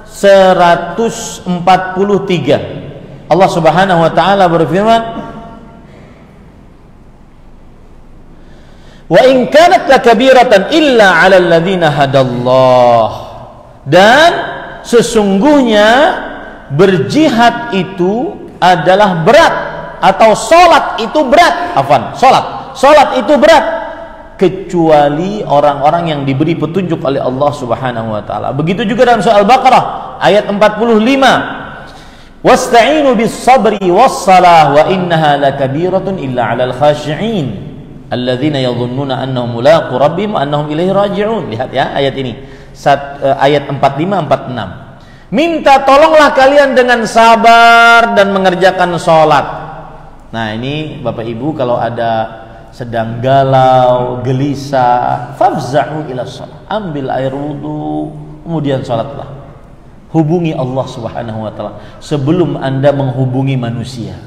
143. Allah Subhanahu wa taala berfirman, "Wa in kanat lakabiratan illa 'alal ladzina hadallah." Dan sesungguhnya berjihad itu adalah berat, atau sholat itu berat. Sholat itu berat kecuali orang-orang yang diberi petunjuk oleh Allah Subhanahu wa taala. Begitu juga dalam surah Al-Baqarah ayat 45. Wasta'inu bis-sabri was-salah wa innaha lakabiratun illa 'alal khashi'in alladzina yadhunnuna annahum mulaqu rabbihim wa annahum ilaihi raji'un. Lihat ya ayat ini. Ayat 45 46. Minta tolonglah kalian dengan sabar dan mengerjakan sholat. Nah ini Bapak Ibu kalau ada sedang galau, gelisah, fafza'u ila sholat, ambil air wudu, kemudian sholatlah. Hubungi Allah Subhanahu wa ta'ala sebelum Anda menghubungi manusia.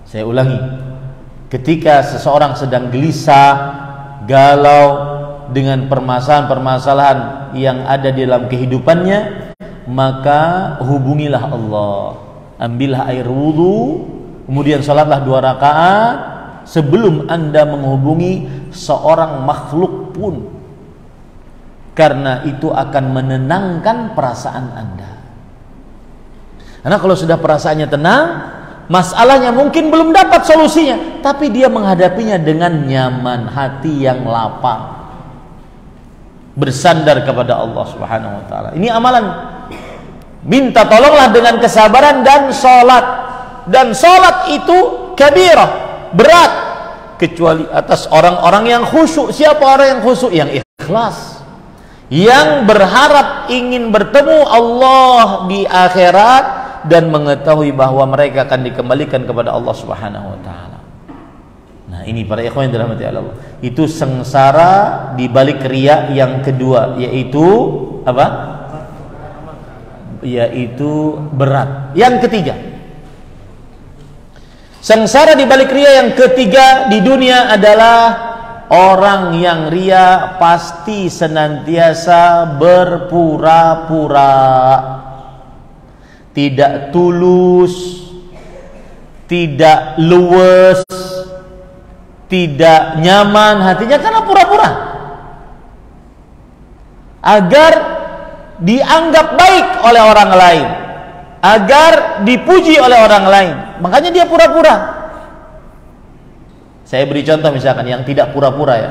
Saya ulangi, ketika seseorang sedang gelisah, galau dengan permasalahan-permasalahan yang ada di dalam kehidupannya, maka hubungilah Allah. Ambillah air wudu, kemudian salatlah 2 rakaat sebelum Anda menghubungi seorang makhluk pun, karena itu akan menenangkan perasaan Anda. Karena kalau sudah perasaannya tenang, masalahnya mungkin belum dapat solusinya, tapi dia menghadapinya dengan nyaman, hati yang lapang, bersandar kepada Allah Subhanahu wa ta'ala. Ini amalan. Minta tolonglah dengan kesabaran dan sholat. Dan sholat itu kabirah, berat, kecuali atas orang-orang yang khusyuk. Siapa orang yang khusyuk? Yang ikhlas, yang berharap ingin bertemu Allah di akhirat dan mengetahui bahwa mereka akan dikembalikan kepada Allah Subhanahu wa ta'ala. Nah ini para ikhwan yang dirahmati Allah, itu sengsara di balik riya yang kedua, yaitu apa? Yaitu berat. Yang ketiga, sengsara di balik riya yang ketiga di dunia adalah orang yang riya pasti senantiasa berpura-pura, tidak tulus, tidak luwes, tidak nyaman hatinya karena pura-pura agar dianggap baik oleh orang lain, agar dipuji oleh orang lain, makanya dia pura-pura. Saya beri contoh misalkan yang tidak pura-pura ya.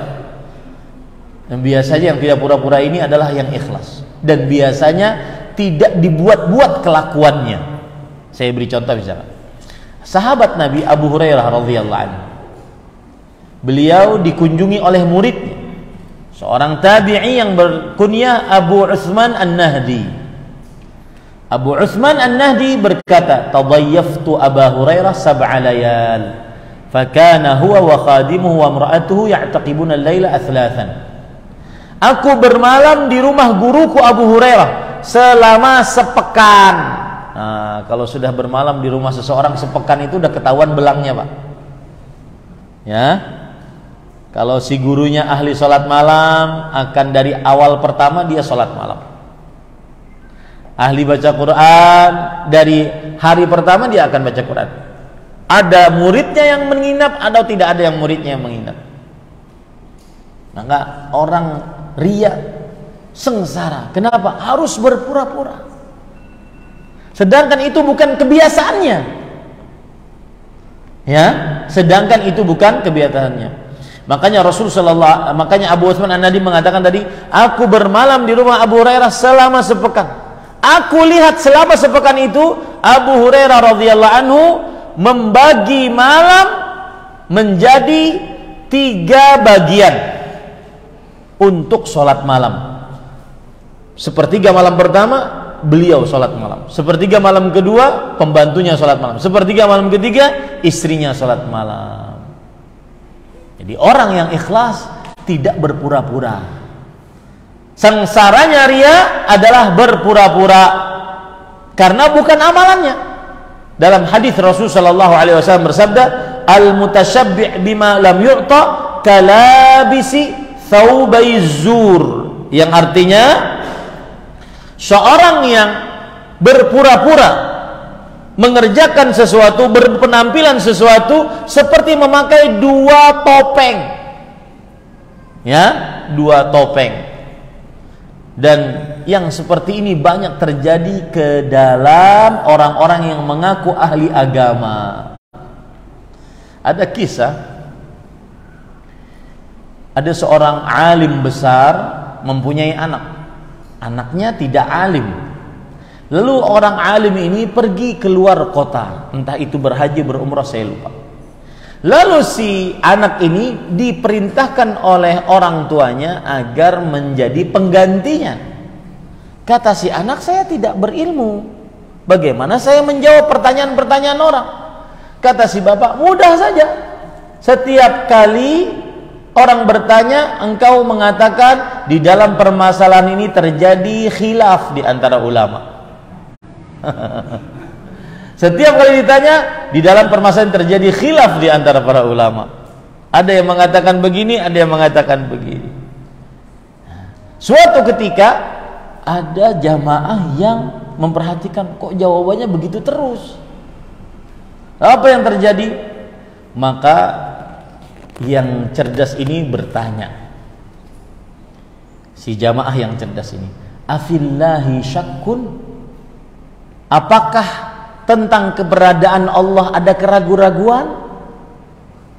Dan biasanya yang tidak pura-pura ini adalah yang ikhlas, dan biasanya tidak dibuat-buat kelakuannya. Saya beri contoh misalkan sahabat Nabi Abu Hurairah radhiyallahu anhu. Beliau dikunjungi oleh muridnya, seorang tabi'i yang berkunyah Abu Utsman An-Nahdi. Abu Utsman An-Nahdi berkata, "Tadayyaftu Abu Hurairah sab'a layal, fakana huwa wa khadimuhu wa imra'atuhu ya'taqibuna al-laila athlatan." Aku bermalam di rumah guruku Abu Hurairah selama sepekan. Nah, kalau sudah bermalam di rumah seseorang sepekan itu udah ketahuan belangnya, Pak. Ya. Kalau si gurunya ahli sholat malam, akan dari awal pertama dia sholat malam. Ahli baca Quran, dari hari pertama dia akan baca Quran. Ada muridnya yang menginap atau tidak ada yang muridnya yang menginap. Maka orang riya sengsara. Kenapa? Harus berpura-pura. Sedangkan itu bukan kebiasaannya. Ya, sedangkan itu bukan kebiasaannya. Makanya makanya Abu Utsman An-Nahdi mengatakan tadi, aku bermalam di rumah Abu Hurairah selama sepekan. Aku lihat selama sepekan itu Abu Hurairah radhiyallahu anhu membagi malam menjadi 3 bagian untuk sholat malam. Sepertiga malam pertama beliau sholat malam, sepertiga malam kedua pembantunya sholat malam, sepertiga malam ketiga istrinya sholat malam. Jadi orang yang ikhlas tidak berpura-pura. Sengsaranya riya adalah berpura-pura karena bukan amalannya. Dalam hadis Rasul sallallahu alaihi wasallam bersabda, "Al-mutasyabbi' bima lam yu'ta kalabisi thawbai zur." Yang artinya seorang yang berpura-pura mengerjakan sesuatu, berpenampilan sesuatu seperti memakai 2 topeng. Ya, 2 topeng. Dan yang seperti ini banyak terjadi ke dalam orang-orang yang mengaku ahli agama. Ada kisah, ada seorang alim besar mempunyai anak. Anaknya tidak alim. Lalu orang alim ini pergi keluar kota, entah itu berhaji, berumrah, saya lupa. Lalu si anak ini diperintahkan oleh orang tuanya agar menjadi penggantinya. Kata si anak, saya tidak berilmu. Bagaimana saya menjawab pertanyaan-pertanyaan orang? Kata si bapak, mudah saja. Setiap kali orang bertanya, engkau mengatakan di dalam permasalahan ini terjadi khilaf di antara ulama. Setiap kali ditanya, di dalam permasalahan terjadi khilaf di antara para ulama. Ada yang mengatakan begini, ada yang mengatakan begini. Suatu ketika ada jamaah yang memperhatikan, kok jawabannya begitu terus. Apa yang terjadi? Maka yang cerdas ini bertanya, si jamaah yang cerdas ini, afillahi syakkun, apakah tentang keberadaan Allah ada keraguan-raguan?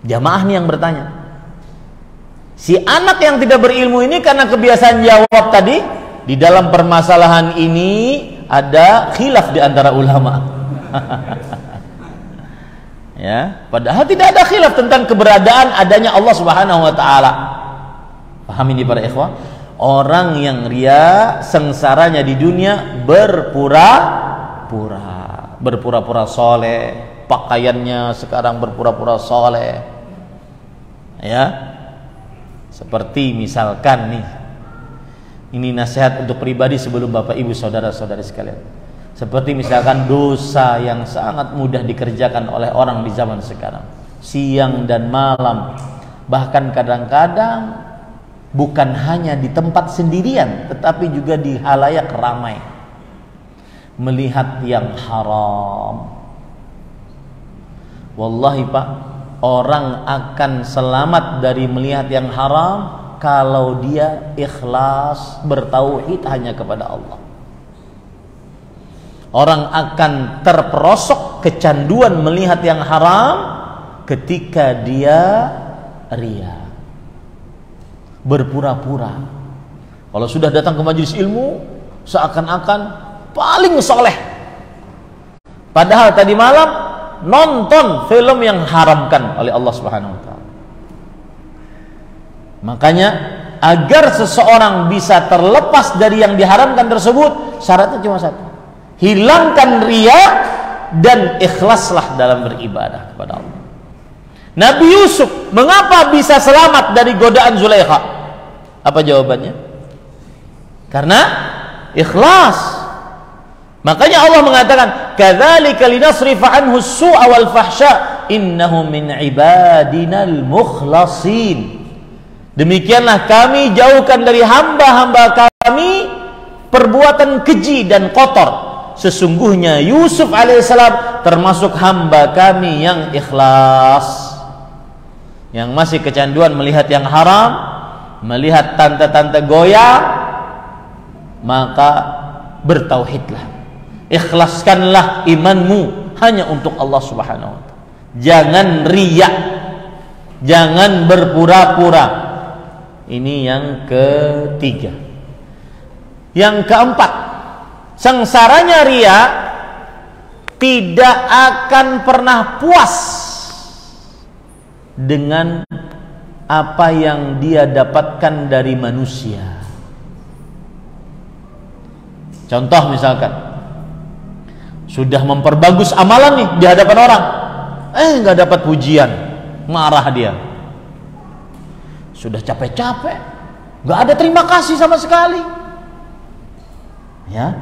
Jamaah ini yang bertanya. Si anak yang tidak berilmu ini karena kebiasaan jawab tadi, di dalam permasalahan ini ada khilaf di antara ulama. Ya, padahal tidak ada khilaf tentang keberadaan adanya Allah Subhanahu wa taala. Paham ini para ikhwah? Orang yang ria sengsaranya di dunia berpura-pura soleh, pakaiannya sekarang berpura-pura soleh. Ya. Seperti misalkan nih, ini nasihat untuk pribadi sebelum Bapak Ibu saudara-saudari sekalian. Seperti misalkan dosa yang sangat mudah dikerjakan oleh orang di zaman sekarang, siang dan malam, bahkan kadang-kadang bukan hanya di tempat sendirian, tetapi juga di halayak ramai, melihat yang haram. Wallahi Pak, orang akan selamat dari melihat yang haram kalau dia ikhlas bertauhid hanya kepada Allah. Orang akan terperosok kecanduan melihat yang haram ketika dia ria, berpura-pura. Kalau sudah datang ke majelis ilmu, seakan-akan paling soleh, padahal tadi malam nonton film yang haramkan oleh Allah Subhanahu wa taala. Makanya agar seseorang bisa terlepas dari yang diharamkan tersebut, syaratnya cuma satu: hilangkan ria dan ikhlaslah dalam beribadah kepada Allah. Nabi Yusuf mengapa bisa selamat dari godaan Zulaikha? Apa jawabannya? Karena ikhlas. Makanya Allah mengatakan, kadzalika linasrifa anhu as-su'a wal fahsya innahu min ibadinal mukhlasin. Demikianlah kami jauhkan dari hamba-hamba kami perbuatan keji dan kotor. Sesungguhnya Yusuf alaihissalam termasuk hamba kami yang ikhlas, yang masih kecanduan melihat yang haram, melihat tante-tante goyang. Maka bertauhidlah, ikhlaskanlah imanmu hanya untuk Allah Subhanahu wa taala. Jangan riya, jangan berpura-pura. Ini yang ketiga. Yang keempat, sengsaranya ria tidak akan pernah puas dengan apa yang dia dapatkan dari manusia. Contoh misalkan, sudah memperbagus amalan nih di hadapan orang, nggak dapat pujian, marah dia. Sudah capek-capek, nggak ada terima kasih sama sekali. Ya.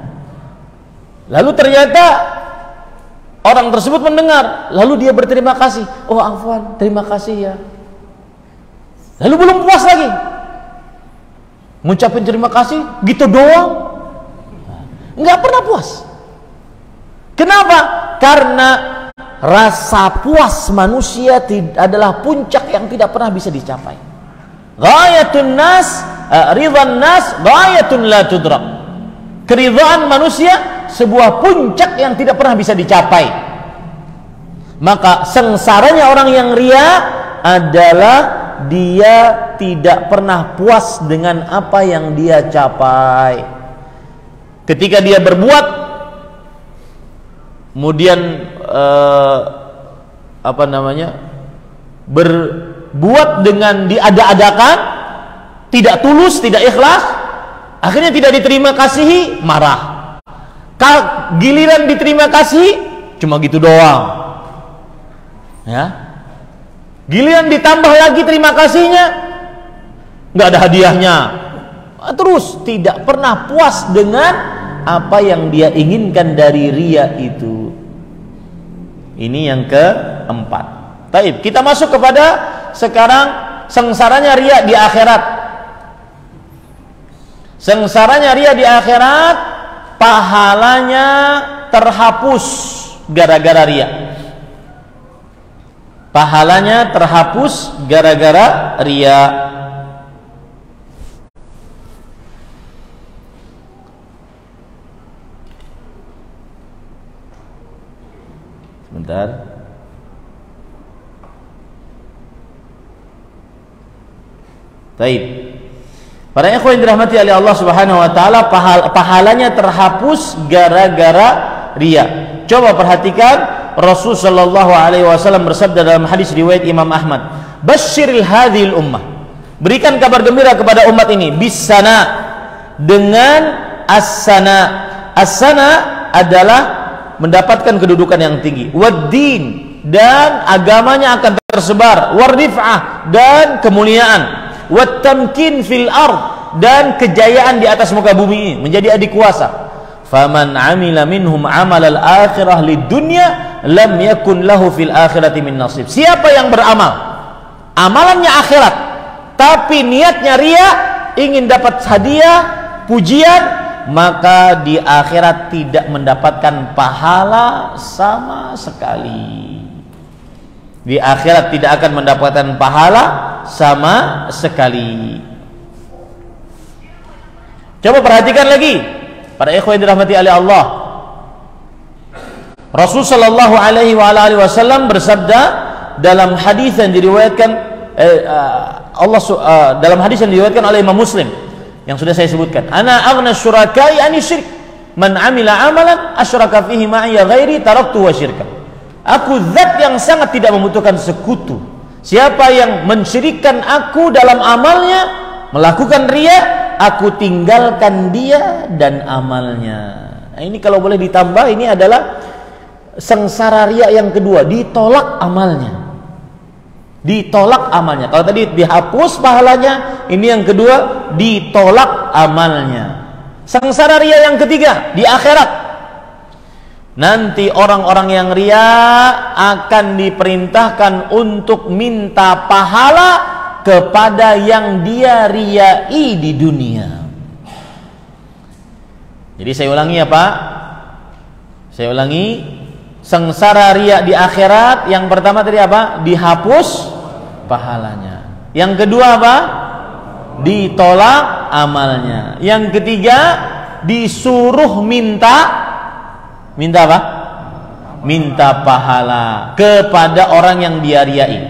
Lalu ternyata orang tersebut mendengar, lalu dia berterima kasih. Oh afwan, terima kasih ya. Lalu belum puas lagi, ngucapin terima kasih gitu doang, nggak pernah puas. Kenapa? Karena rasa puas manusia adalah puncak yang tidak pernah bisa dicapai. Ghayatun nas, ridhan nas, ghayatun la tudrak. Keridhaan manusia sebuah puncak yang tidak pernah bisa dicapai. Maka sengsaranya orang yang ria adalah dia tidak pernah puas dengan apa yang dia capai. Ketika dia berbuat, kemudian berbuat dengan diada-adakan, tidak tulus, tidak ikhlas, Akhirnya tidak diterima kasihi, marah. Giliran diterima kasih, cuma gitu doang. Ya. Giliran ditambah lagi terima kasihnya, nggak ada hadiahnya. Terus tidak pernah puas dengan apa yang dia inginkan dari riya itu. Ini yang keempat. Baik, kita masuk kepada sekarang sengsaranya riya di akhirat. Sengsaranya riya di akhirat, pahalanya terhapus gara-gara riya. Pahalanya terhapus gara-gara riya. Sebentar. Baik. Para ikhwan dirahmati oleh Allah Subhanahu wa taala, pahalanya terhapus gara-gara riya. Coba perhatikan, Rasul sallallahu alaihi wasallam bersabda dalam hadis riwayat Imam Ahmad, "Basyiril hadhil ummah." Berikan kabar gembira kepada umat ini bisana, dengan as-sana. As-sana adalah mendapatkan kedudukan yang tinggi, wad-din, dan agamanya akan tersebar, war-rif'ah, dan kemuliaan, wat-tamkin fil ard, dan kejayaan di atas muka bumi ini, menjadi adik kuasa. Faman amila minhum amalal akhirah lid dunya lam yakun lahu fil akhirati min nasib. Siapa yang beramal amalannya akhirat tapi niatnya riya, ingin dapat hadiah, pujian, maka di akhirat tidak mendapatkan pahala sama sekali. Di akhirat tidak akan mendapatkan pahala sama sekali. Coba perhatikan lagi, para ikhwan dirahmati oleh Allah. Rasul sallallahu alaihi wasallam bersabda dalam hadis yang diriwayatkan dalam hadis yang diriwayatkan oleh Imam Muslim yang sudah saya sebutkan, ana aghna syurakai ani syirik, man amila amalan asyraka fihi ma'iya ghairi taraktu wa syirka. Aku zat yang sangat tidak membutuhkan sekutu. Siapa yang mensyirikkan aku dalam amalnya, melakukan riya, aku tinggalkan dia dan amalnya. Nah, ini kalau boleh ditambah, ini adalah sengsara riya yang kedua, ditolak amalnya. Ditolak amalnya. Kalau tadi dihapus pahalanya, ini yang kedua, ditolak amalnya. Sengsara riya yang ketiga di akhirat. Nanti orang-orang yang riya akan diperintahkan untuk minta pahala kepada yang dia riyai di dunia. Jadi saya ulangi ya Pak. Saya ulangi, sengsara riya di akhirat, yang pertama tadi apa? Dihapus pahalanya. Yang kedua apa? Ditolak amalnya. Yang ketiga disuruh minta apa? Minta pahala kepada orang yang dia riyai.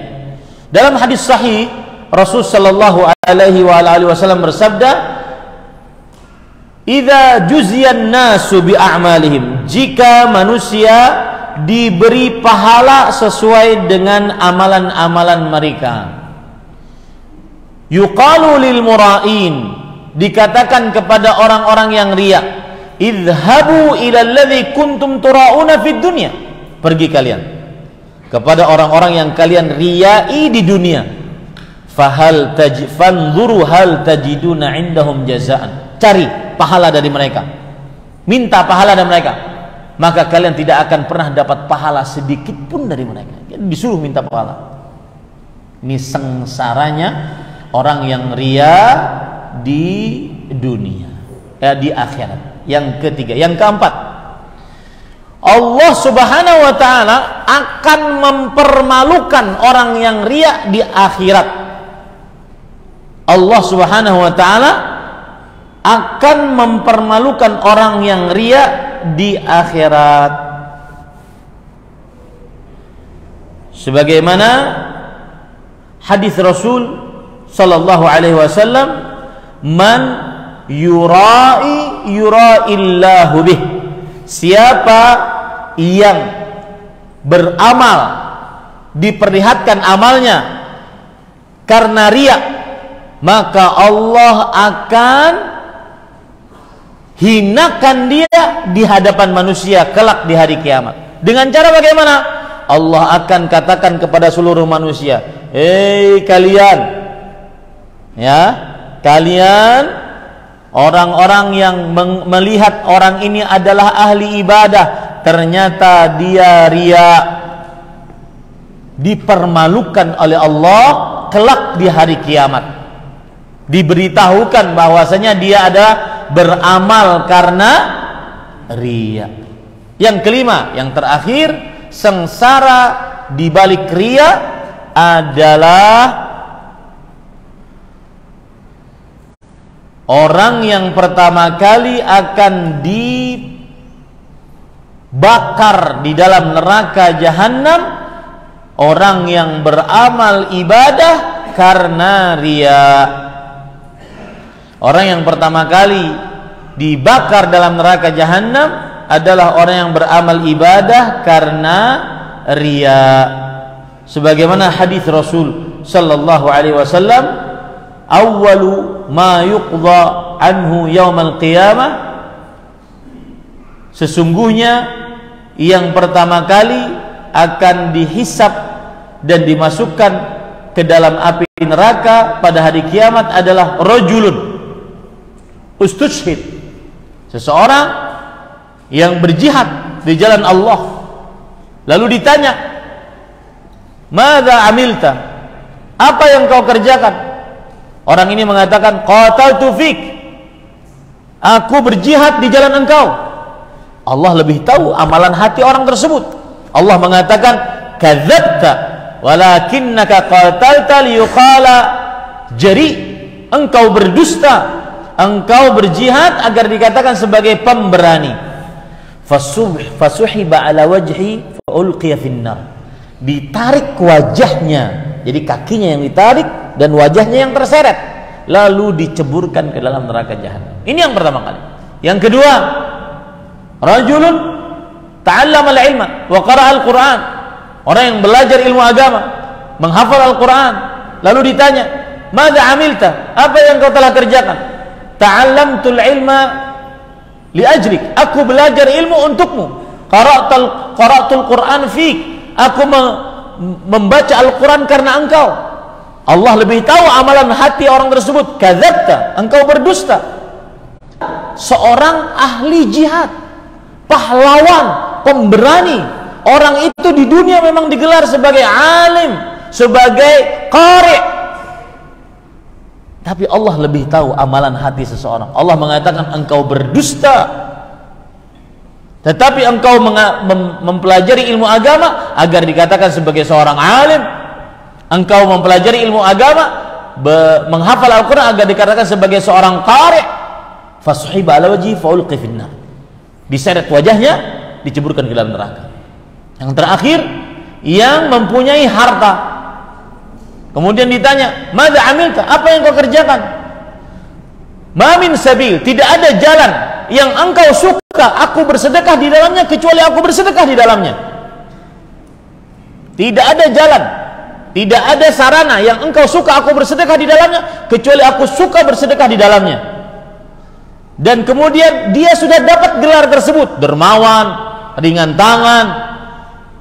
Dalam hadis sahih, Rasul sallallahu alaihi wasallam bersabda, "Idza juziyan nasu bi a'malihim." Jika manusia diberi pahala sesuai dengan amalan-amalan mereka. Yuqalu lil mura'in, dikatakan kepada orang-orang yang riya, "Idhabu ila alladhi kuntum tura'una fid dunya." Pergi kalian kepada orang-orang yang kalian riyai di dunia. Fanzuru hal tajiduna indahum jazaan. Cari pahala dari mereka, minta pahala dari mereka, maka kalian tidak akan pernah dapat pahala sedikit pun dari mereka. Disuruh minta pahala. Ini sengsaranya orang yang riya di dunia, di akhirat. Yang ketiga, yang keempat, Allah Subhanahu wa taala akan mempermalukan orang yang riya di akhirat. Allah Subhanahu wa taala akan mempermalukan orang yang riya di akhirat. Sebagaimana hadis Rasul sallallahu alaihi wasallam, "Man yura'illahu bih." Siapa yang beramal, diperlihatkan amalnya karena riya, maka Allah akan hinakan dia di hadapan manusia kelak di hari kiamat. Dengan cara bagaimana? Allah akan katakan kepada seluruh manusia, hei kalian, ya, kalian orang-orang yang melihat orang ini adalah ahli ibadah, ternyata dia ria, dipermalukan oleh Allah kelak di hari kiamat. Diberitahukan bahwasanya dia ada beramal karena ria. Yang kelima, yang terakhir, sengsara di balik ria adalah orang yang pertama kali akan dibakar di dalam neraka jahanam, orang yang beramal ibadah karena ria. Orang yang pertama kali dibakar dalam neraka jahanam adalah orang yang beramal ibadah karena ria. Sebagaimana hadis Rasul sallallahu alaihi wasallam, awwalu ma yuqda anhu yaumal qiyamah, sesungguhnya yang pertama kali akan dihisap dan dimasukkan ke dalam api neraka pada hari kiamat adalah rajulun ustushhid, seseorang yang berjihad di jalan Allah. Lalu ditanya, madza amilta, apa yang kau kerjakan? Orang ini mengatakan, qataltu fik, aku berjihad di jalan engkau. Allah lebih tahu amalan hati orang tersebut. Allah mengatakan, kadzabta walakinnaka qatalta liyuqala jari, engkau berdusta, engkau berjihad agar dikatakan sebagai pemberani. Fasuhiba ala wajhi fa ulqiya finnar, ditarik wajahnya, jadi kakinya yang ditarik dan wajahnya yang terseret, lalu diceburkan ke dalam neraka jahanam. Ini yang pertama kali. Yang kedua, rajulun ta'allama al-ilma wa qara'a al-Qur'an, orang yang belajar ilmu agama, menghafal Al-Quran, lalu ditanya, madza amilta, apa yang kau telah kerjakan? Ta'allamtul ilma li ajlik, aku belajar ilmu untukmu. Qara'tul Qur'an fik, aku membaca Al-Quran karena engkau. Allah lebih tahu amalan hati orang tersebut. Kadzabta, engkau berdusta. Seorang ahli jihad, pahlawan, pemberani, orang itu di dunia memang digelar sebagai alim, sebagai qari', tapi Allah lebih tahu amalan hati seseorang. Allah mengatakan engkau berdusta, tetapi engkau mempelajari ilmu agama agar dikatakan sebagai seorang alim. Engkau mempelajari ilmu agama, menghafal Al-Quran agar dikatakan sebagai seorang qari'. Fasuhiba ala wajhi fa ulqi finnar, diseret wajahnya, diceburkan ke dalam neraka. Yang terakhir, yang mempunyai harta, kemudian ditanya, madza amilta, apa yang kau kerjakan? Ma min sabil, tidak ada jalan yang engkau suka aku bersedekah di dalamnya kecuali aku bersedekah di dalamnya. Tidak ada jalan, tidak ada sarana yang engkau suka aku bersedekah di dalamnya kecuali aku suka bersedekah di dalamnya. Dan kemudian dia sudah dapat gelar tersebut, dermawan, ringan tangan,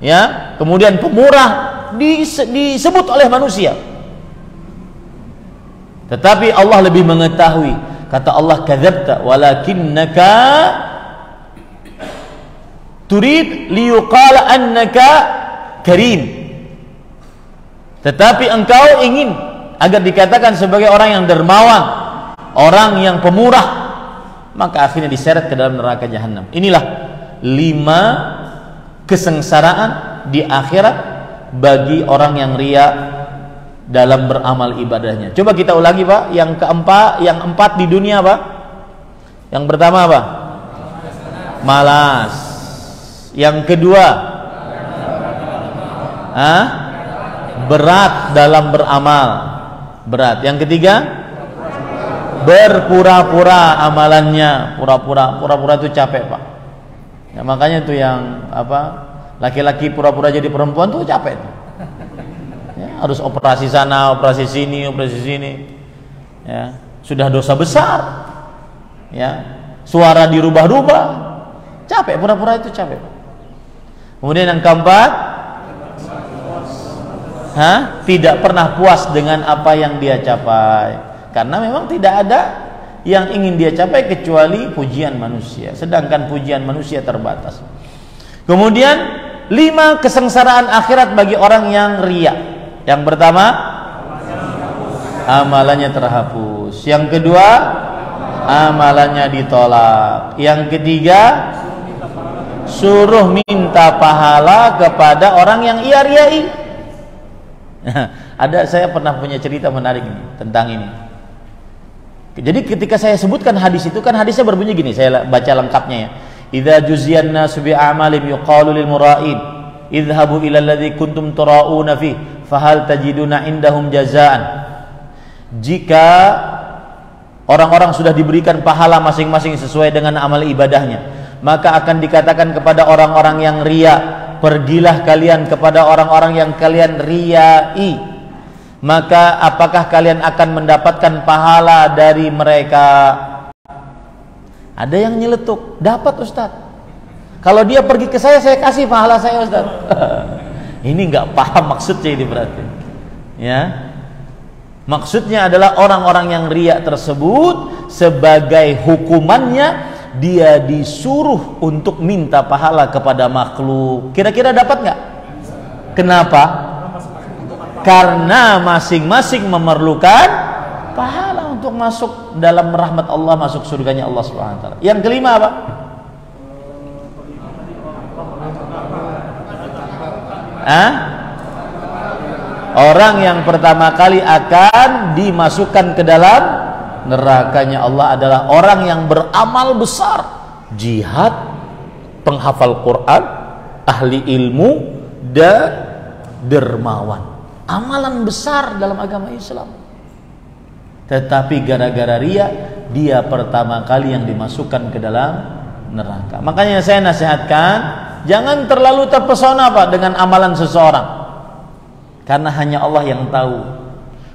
ya, kemudian pemurah, disebut oleh manusia. Tetapi Allah lebih mengetahui. Kata Allah, kadzabta walakinnaka turid liyuqala annaka karim, tetapi engkau ingin agar dikatakan sebagai orang yang dermawan, orang yang pemurah, maka akhirnya diseret ke dalam neraka jahanam. Inilah 5 kesengsaraan di akhirat bagi orang yang ria dalam beramal ibadahnya. Coba kita ulangi, Pak. Yang keempat, yang 4 di dunia, Pak. Yang pertama apa? Malas. Yang kedua, berat dalam beramal. Berat. Yang ketiga, berpura-pura amalannya. Pura-pura itu capek, Pak. Ya, makanya tuh yang laki-laki pura-pura jadi perempuan tuh capek tuh. Ya, harus operasi sana, operasi sini. Ya, sudah dosa besar. Ya, suara dirubah-rubah, capek, pura-pura itu capek. Kemudian yang keempat, tidak pernah puas dengan apa yang dia capai, karena memang tidak ada yang ingin dia capai kecuali pujian manusia, sedangkan pujian manusia terbatas. Kemudian 5 kesengsaraan akhirat bagi orang yang riya. Yang pertama, amalannya terhapus. Yang kedua, amalannya ditolak. Yang ketiga, suruh minta pahala kepada orang yang ia riai. Saya pernah punya cerita menarik ini, tentang ini. Jadi ketika saya sebutkan hadis itu, kan hadisnya berbunyi gini, saya baca lengkapnya ya. Idza juziyan nasu bi a'malim yuqalu lil mura'in idhabu ila alladhi kuntum tura'una fi fahal tajiduna indahum jazaan. Jika orang-orang sudah diberikan pahala masing-masing sesuai dengan amal ibadahnya, maka akan dikatakan kepada orang-orang yang riya, pergilah kalian kepada orang-orang yang kalian riyai, maka apakah kalian akan mendapatkan pahala dari mereka? Ada yang nyeletuk, dapat Ustaz. Kalau dia pergi ke saya kasih pahala saya Ustaz. Ini nggak paham maksudnya ini berarti. Ya, maksudnya adalah orang-orang yang riya tersebut sebagai hukumannya dia disuruh untuk minta pahala kepada makhluk. Kira-kira dapat nggak? Kenapa? Karena masing-masing memerlukan pahala untuk masuk dalam rahmat Allah, masuk surganya Allah Subhanahu wa taala. Yang kelima apa? Orang yang pertama kali akan dimasukkan ke dalam nerakanya Allah adalah orang yang beramal besar, jihad, penghafal Quran, ahli ilmu, dan dermawan. Amalan besar dalam agama Islam, tetapi gara-gara riya dia pertama kali yang dimasukkan ke dalam neraka. Makanya saya nasihatkan, jangan terlalu terpesona Pak dengan amalan seseorang, karena hanya Allah yang tahu.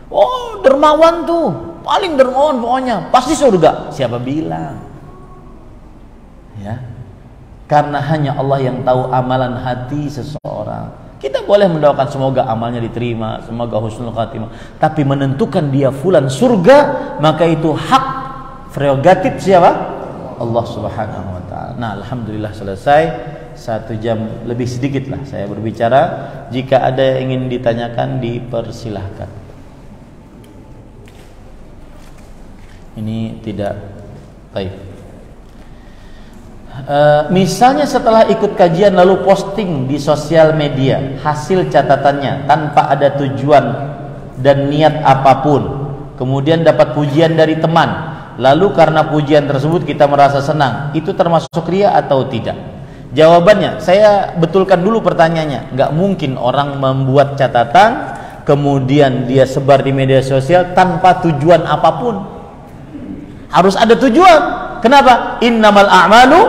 Oh, dermawan tuh, paling dermawan pokoknya, pasti surga. Siapa bilang? Ya, karena hanya Allah yang tahu amalan hati seseorang. Kita boleh mendoakan semoga amalnya diterima, semoga husnul khatimah, tapi menentukan dia fulan surga, maka itu hak prerogatif siapa? Allah Subhanahu wa taala. Nah, alhamdulillah selesai. 1 jam lebih sedikit lah saya berbicara. Jika ada yang ingin ditanyakan, dipersilahkan. Ini tidak baik. Misalnya setelah ikut kajian lalu posting di sosial media hasil catatannya tanpa ada tujuan dan niat apapun, kemudian dapat pujian dari teman, lalu karena pujian tersebut kita merasa senang, itu termasuk riya atau tidak? Jawabannya, saya betulkan dulu pertanyaannya. Nggak mungkin orang membuat catatan kemudian dia sebar di media sosial tanpa tujuan apapun. Harus ada tujuan. Kenapa? Innamal a'malu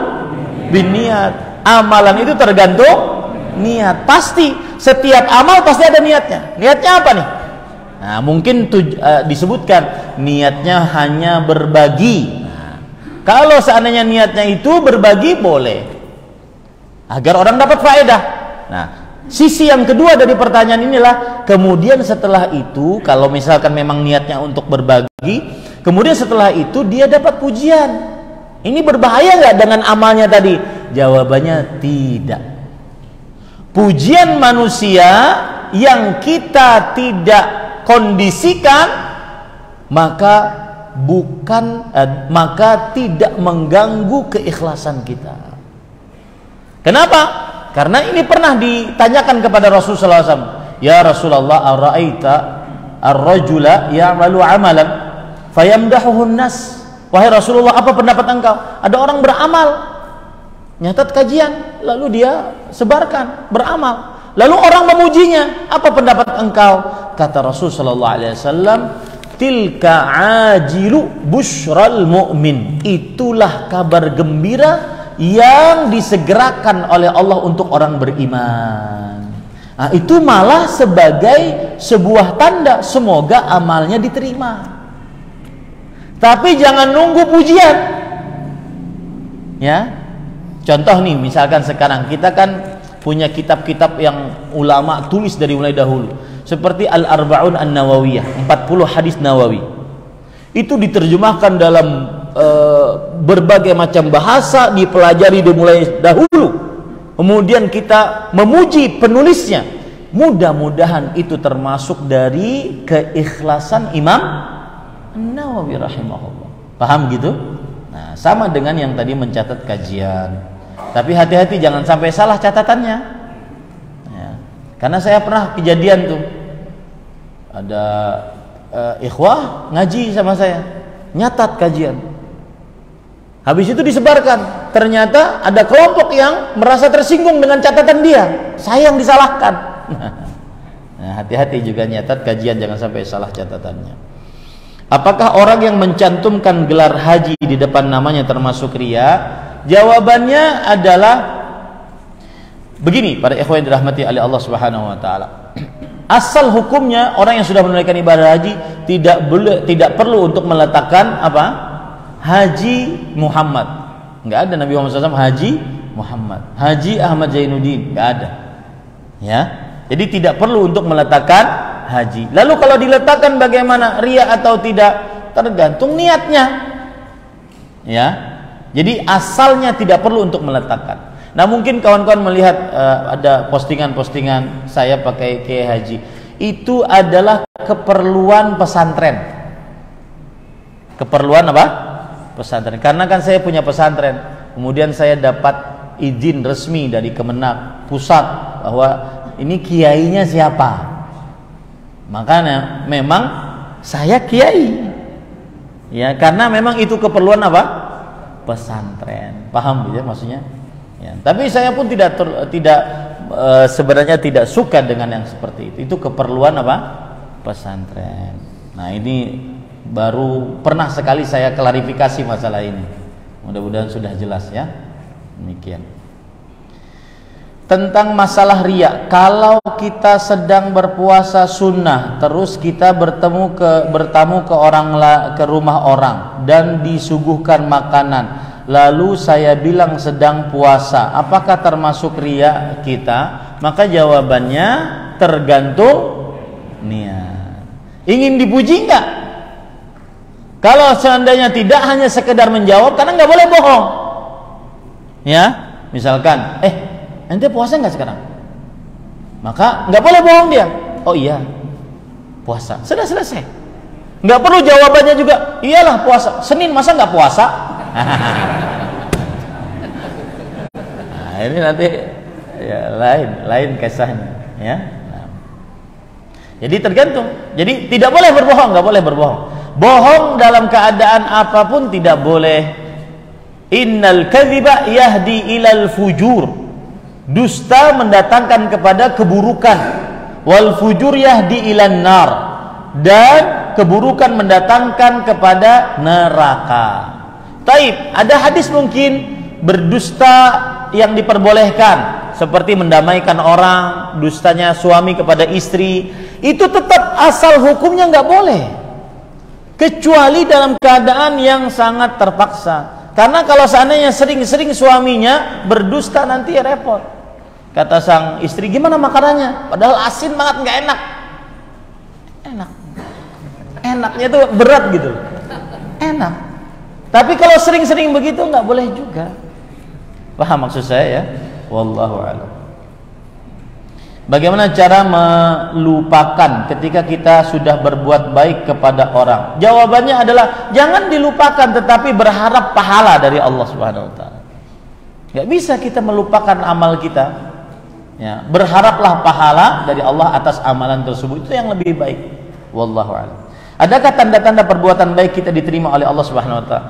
binniat. Amalan itu tergantung niat. Pasti setiap amal pasti ada niatnya. Niatnya apa nih? Nah, mungkin disebutkan niatnya hanya berbagi. Nah, kalau seandainya niatnya itu berbagi, boleh, agar orang dapat faedah. Nah, sisi yang kedua dari pertanyaan inilah, kemudian setelah itu kalau misalkan memang niatnya untuk berbagi, kemudian setelah itu dia dapat pujian, ini berbahaya nggak dengan amalnya tadi? Jawabannya tidak. Pujian manusia yang kita tidak kondisikan, maka tidak mengganggu keikhlasan kita. Kenapa? Karena ini pernah ditanyakan kepada Rasulullah SAW. Ya Rasulullah, ara'aita ar-rajula ya'malu amalan fayamdahuhun nas. Wahai Rasulullah, apa pendapat engkau? Ada orang beramal, nyatat kajian, lalu dia sebarkan, beramal, lalu orang memujinya. Apa pendapat engkau? Kata Rasulullah SAW, tilka ajilu busyral mu'min. Itulah kabar gembira yang disegerakan oleh Allah untuk orang beriman. Nah, itu malah sebagai sebuah tanda semoga amalnya diterima. Tapi jangan nunggu pujian. Ya, contoh nih, misalkan sekarang kita kan punya kitab-kitab yang ulama tulis dari mulai dahulu, seperti Al-Arba'un An-Nawawiyah, 40 hadis Nawawi. Itu diterjemahkan dalam berbagai macam bahasa, dipelajari dimulai dahulu. Kemudian kita memuji penulisnya. Mudah-mudahan itu termasuk dari keikhlasan Imam An-Nawawi rahimahullah. Paham gitu? Nah, sama dengan yang tadi mencatat kajian. Tapi hati-hati jangan sampai salah catatannya. Ya. Karena saya pernah kejadian tuh. Ada ikhwah ngaji sama saya, nyatat kajian. Habis itu disebarkan. Ternyata ada kelompok yang merasa tersinggung dengan catatan dia. Saya yang disalahkan. Nah, hati-hati juga nyatat kajian, jangan sampai salah catatannya. Apakah orang yang mencantumkan gelar haji di depan namanya termasuk riya? Jawabannya adalah begini, para ikhwan yang dirahmati oleh Allah Subhanahu wa taala. Asal hukumnya orang yang sudah menunaikan ibadah haji tidak perlu untuk meletakkan apa? Haji Muhammad. Enggak ada Nabi Muhammad SAW Haji Muhammad. Haji Ahmad Zainuddin, enggak ada. Ya. Jadi tidak perlu untuk meletakkan haji. Lalu kalau diletakkan bagaimana, riya atau tidak? Tergantung niatnya. Ya. Jadi asalnya tidak perlu untuk meletakkan. Nah, mungkin kawan-kawan melihat ada postingan-postingan saya pakai kiai haji. Itu adalah keperluan pesantren. Keperluan apa? Pesantren. Karena kan saya punya pesantren. Kemudian saya dapat izin resmi dari Kemenak pusat bahwa ini kiainya siapa. Makanya memang saya kiai. Ya, karena memang itu keperluan apa? Pesantren. Paham gitu ya maksudnya? Ya, tapi saya pun sebenarnya tidak suka dengan yang seperti itu. Itu keperluan apa? Pesantren. Nah, ini baru pernah sekali saya klarifikasi masalah ini. Mudah-mudahan sudah jelas ya. Demikian. Tentang masalah riya, kalau kita sedang berpuasa sunnah, terus kita bertamu ke rumah orang dan disuguhkan makanan, lalu saya bilang sedang puasa, apakah termasuk riya kita? Maka jawabannya tergantung niat. Ingin dipuji enggak? Kalau seandainya tidak, hanya sekedar menjawab, karena nggak boleh bohong. Ya, misalkan, ente puasa nggak sekarang? Maka nggak boleh bohong dia. Oh iya, puasa. Sudah selesai. Nggak perlu jawabannya juga. Iyalah puasa. Senin masa nggak puasa? Nah, ini nanti ya lain kisahnya. Ya. Nah. Jadi tergantung. Jadi tidak boleh berbohong, nggak boleh berbohong. Bohong dalam keadaan apapun tidak boleh. Innal kadhiba yahdi ilal fujur. Dusta mendatangkan kepada keburukan. Wal fujur yahdi ilan nar. Dan keburukan mendatangkan kepada neraka. Taib, ada hadis mungkin berdusta yang diperbolehkan, seperti mendamaikan orang, dustanya suami kepada istri, itu tetap asal hukumnya nggak boleh, kecuali dalam keadaan yang sangat terpaksa. Karena kalau seandainya sering-sering suaminya berdusta, nanti repot. Kata sang istri, gimana makanannya? Padahal asin banget, nggak enak. Enaknya itu berat gitu. Enak. Tapi kalau sering-sering begitu nggak boleh juga. Paham maksud saya ya? Wallahu a'lam. Bagaimana cara melupakan ketika kita sudah berbuat baik kepada orang? Jawabannya adalah jangan dilupakan, tetapi berharap pahala dari Allah Subhanahu wa taala. Nggak bisa kita melupakan amal kita. Ya, berharaplah pahala dari Allah atas amalan tersebut, itu yang lebih baik. Wallahu a'lam. Adakah tanda-tanda perbuatan baik kita diterima oleh Allah Subhanahu wa taala?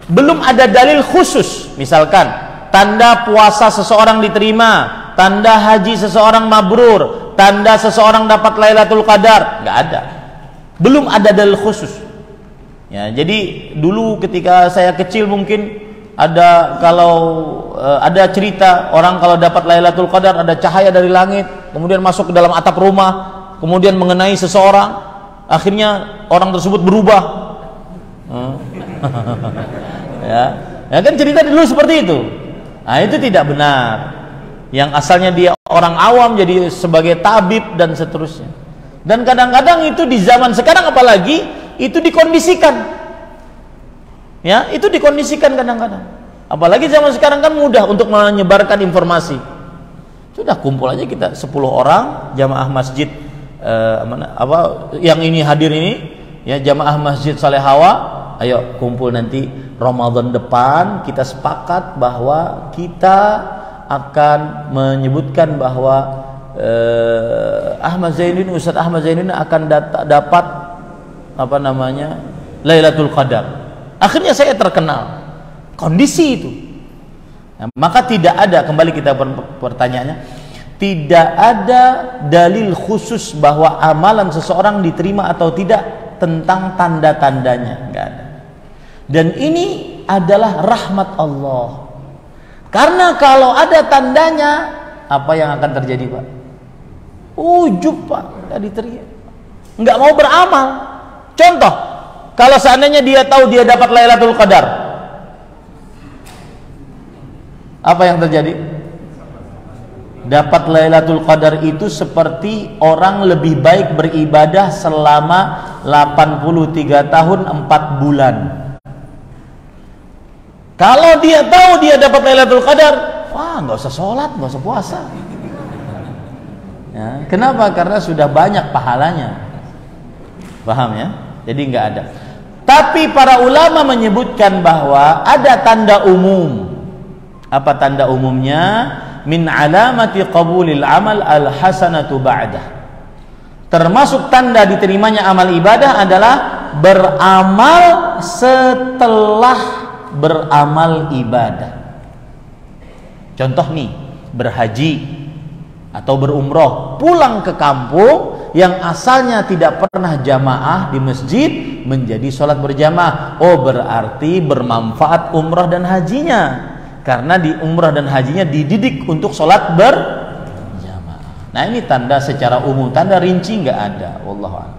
Belum ada dalil khusus. Misalkan tanda puasa seseorang diterima, tanda haji seseorang mabrur, tanda seseorang dapat Lailatul Qadar, enggak ada. Belum ada dalil khusus. Ya, jadi dulu ketika saya kecil mungkin ada ada cerita orang kalau dapat Lailatul Qadar ada cahaya dari langit, kemudian masuk ke dalam atap rumah, kemudian mengenai seseorang, akhirnya orang tersebut berubah. Ya, Ya kan cerita dulu seperti itu. Nah, itu tidak benar. Yang asalnya dia orang awam jadi sebagai tabib dan seterusnya. Dan kadang-kadang itu di zaman sekarang apalagi itu dikondisikan. Ya, itu dikondisikan kadang-kadang. Apalagi zaman sekarang kan mudah untuk menyebarkan informasi. Sudah kumpul aja kita 10 orang jamaah masjid yang ini hadir ini ya, jamaah masjid Salehawa, ayo kumpul nanti Ramadan depan kita sepakat bahwa kita akan menyebutkan bahwa Ustadz Ahmad Zainuddin akan dapat Lailatul Qadar. Akhirnya saya terkenal. Kondisi itu. Nah, maka tidak ada, kembali kita pertanyaannya, tidak ada dalil khusus bahwa amalan seseorang diterima atau tidak tentang tanda-tandanya, enggak ada. Dan ini adalah rahmat Allah. Karena kalau ada tandanya, apa yang akan terjadi, Pak? Ujub, Pak, enggak diterima. Enggak mau beramal. Contoh, kalau seandainya dia tahu dia dapat Lailatul Qadar, apa yang terjadi? Dapat Lailatul Qadar itu seperti orang lebih baik beribadah selama 83 tahun 4 bulan. Kalau dia tahu dia dapat Lailatul Qadar, wah, nggak usah sholat, nggak usah puasa. Ya, kenapa? Karena sudah banyak pahalanya. Paham ya? Jadi nggak ada. Tapi para ulama menyebutkan bahwa ada tanda umum. Apa tanda umumnya? Min alamati qabulil amal al-hasanatu ba'dah. Termasuk tanda diterimanya amal ibadah adalah beramal setelah beramal ibadah. Contoh nih, berhaji atau berumroh, pulang ke kampung yang asalnya tidak pernah jamaah di masjid menjadi sholat berjamaah. Oh, berarti bermanfaat umroh dan hajinya. Karena di umrah dan hajinya dididik untuk sholat berjamaah. Nah, ini tanda secara umum, tanda rinci nggak ada. Wallahu a'lam.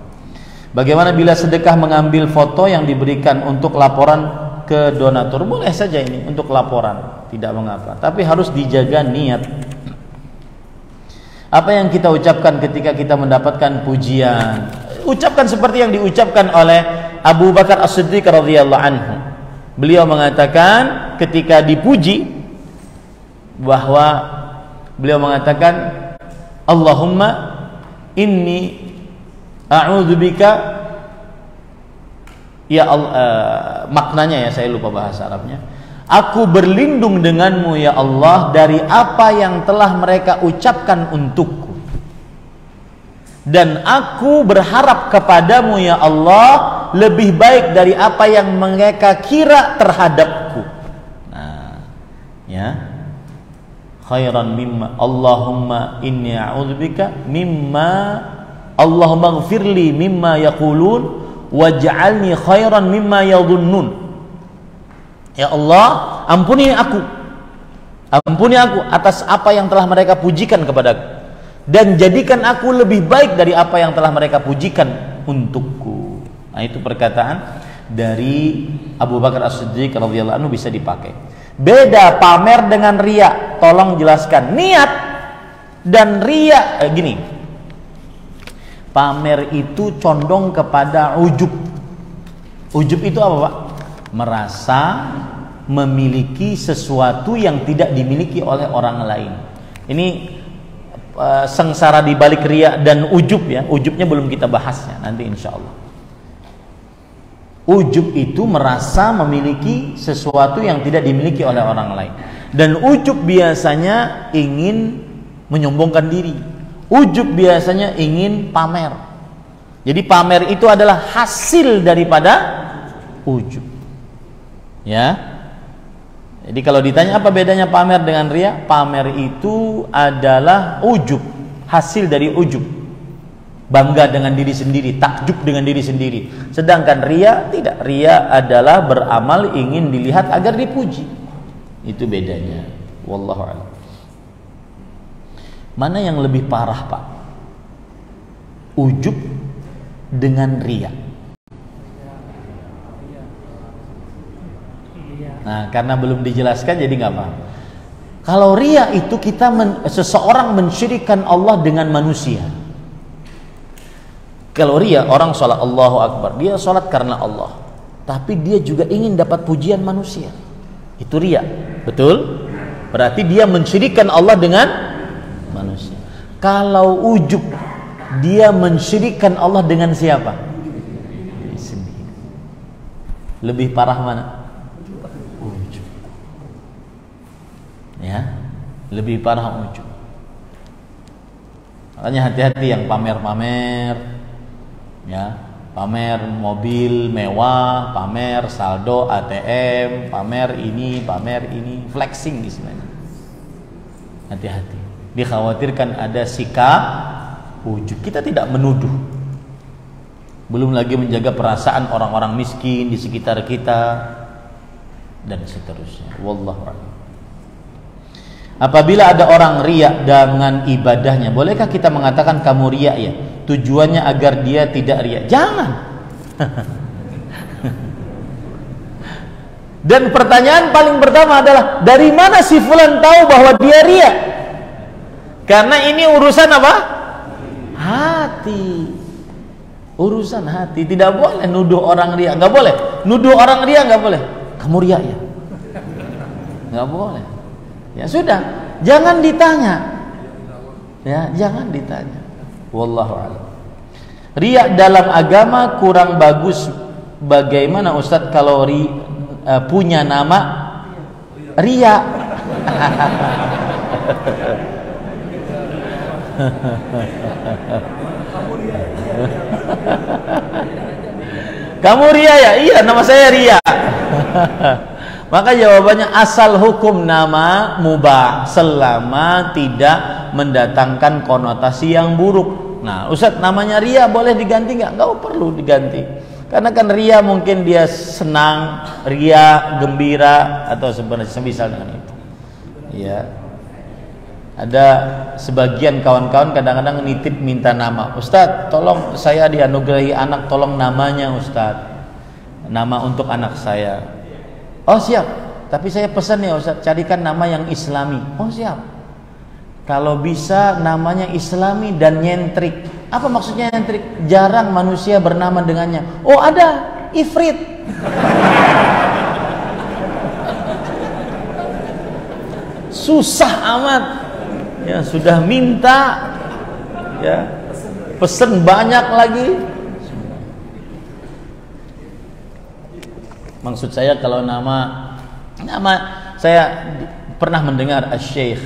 Bagaimana bila sedekah mengambil foto yang diberikan untuk laporan ke donatur? Boleh saja ini untuk laporan, tidak mengapa. Tapi harus dijaga niat. Apa yang kita ucapkan ketika kita mendapatkan pujian? Ucapkan seperti yang diucapkan oleh Abu Bakar As-Siddiq radhiyallahu anhu. Beliau mengatakan ketika dipuji bahwa beliau mengatakan Allahumma inni a'udzubika ya Allah, maknanya ya saya lupa bahasa Arabnya. Aku berlindung denganmu ya Allah dari apa yang telah mereka ucapkan untukku. Dan aku berharap kepadamu ya Allah lebih baik dari apa yang mereka kira terhadapku. Nah, ya. Khairan mimma Allahumma inni a'udzubika mimma Allahumma ighfirli mimma yaqulun waj'alni khairan mimma yadhunnun. Ya Allah, ampuni aku atas apa yang telah mereka pujikan kepadaku, dan jadikan aku lebih baik dari apa yang telah mereka pujikan untukku. Nah, itu perkataan dari Abu Bakar As-Siddiq radhiyallahu anhu bisa dipakai. Beda pamer dengan riya. Tolong jelaskan niat dan riya. Gini, pamer itu condong kepada ujub. Ujub itu apa, Pak? Merasa memiliki sesuatu yang tidak dimiliki oleh orang lain. Ini sengsara di balik riya dan ujub ya. Ujubnya belum kita bahas ya, nanti insya Allah. Ujub itu merasa memiliki sesuatu yang tidak dimiliki oleh orang lain. Dan ujub biasanya ingin menyombongkan diri. Ujub biasanya ingin pamer. Jadi pamer itu adalah hasil daripada ujub. Ya. Jadi kalau ditanya apa bedanya pamer dengan riya? Pamer itu adalah ujub, hasil dari ujub. Bangga dengan diri sendiri, takjub dengan diri sendiri. Sedangkan riya tidak. Riya adalah beramal ingin dilihat agar dipuji. Itu bedanya. Wallahu a'lam. Mana yang lebih parah, Pak? Ujub dengan riya. Nah, karena belum dijelaskan jadi nggak paham. Kalau riya itu seseorang mensyirikkan Allah dengan manusia. Kalau riya, orang sholat Allahu Akbar, dia sholat karena Allah, tapi dia juga ingin dapat pujian manusia. Itu riya, betul? Berarti dia mensyirikkan Allah dengan manusia. Kalau ujub, dia mensyirikkan Allah dengan siapa? Sendiri. Lebih parah mana? Ujub. Ya, lebih parah ujub. Makanya hati-hati yang pamer-pamer, ya, pamer mobil mewah, pamer saldo ATM, pamer ini, flexing istilahnya. Hati-hati. Dikhawatirkan ada sikap ujub. Kita tidak menuduh. Belum lagi menjaga perasaan orang-orang miskin di sekitar kita dan seterusnya. Wallahu a'lam. Apabila ada orang riya dengan ibadahnya, bolehkah kita mengatakan kamu riya ya? Tujuannya agar dia tidak riya. Jangan. Dan pertanyaan paling pertama adalah, dari mana si fulan tahu bahwa dia riya? Karena ini urusan apa? Hati. Urusan hati. Tidak boleh nuduh orang riya. Nggak boleh. Nuduh orang riya nggak boleh. Kamu riya ya? Nggak boleh. Ya sudah, jangan ditanya. Ya, jangan ditanya. Wallahu a'lam. Riya dalam agama kurang bagus. Bagaimana Ustadz kalau punya nama riya? Kamu riya ya? Iya, nama saya Riya. Maka jawabannya asal hukum nama mubah selama tidak mendatangkan konotasi yang buruk. Nah, Ustadz namanya Riya boleh diganti nggak? Nggak perlu diganti. Karena kan Riya mungkin dia senang, Riya gembira atau sebenarnya semisal dengan itu. Ya. Ada sebagian kawan-kawan kadang-kadang nitip minta nama. Ustadz, tolong saya dianugerahi anak, tolong namanya Ustadz. Nama untuk anak saya. Oh siap, tapi saya pesan ya Ustadz, carikan nama yang islami. Oh siap. Kalau bisa namanya islami dan nyentrik. Apa maksudnya nyentrik? Jarang manusia bernama dengannya. Oh ada, Ifrit. Susah amat. Ya sudah minta, ya pesen banyak lagi. Maksud saya kalau nama saya pernah mendengar Syekh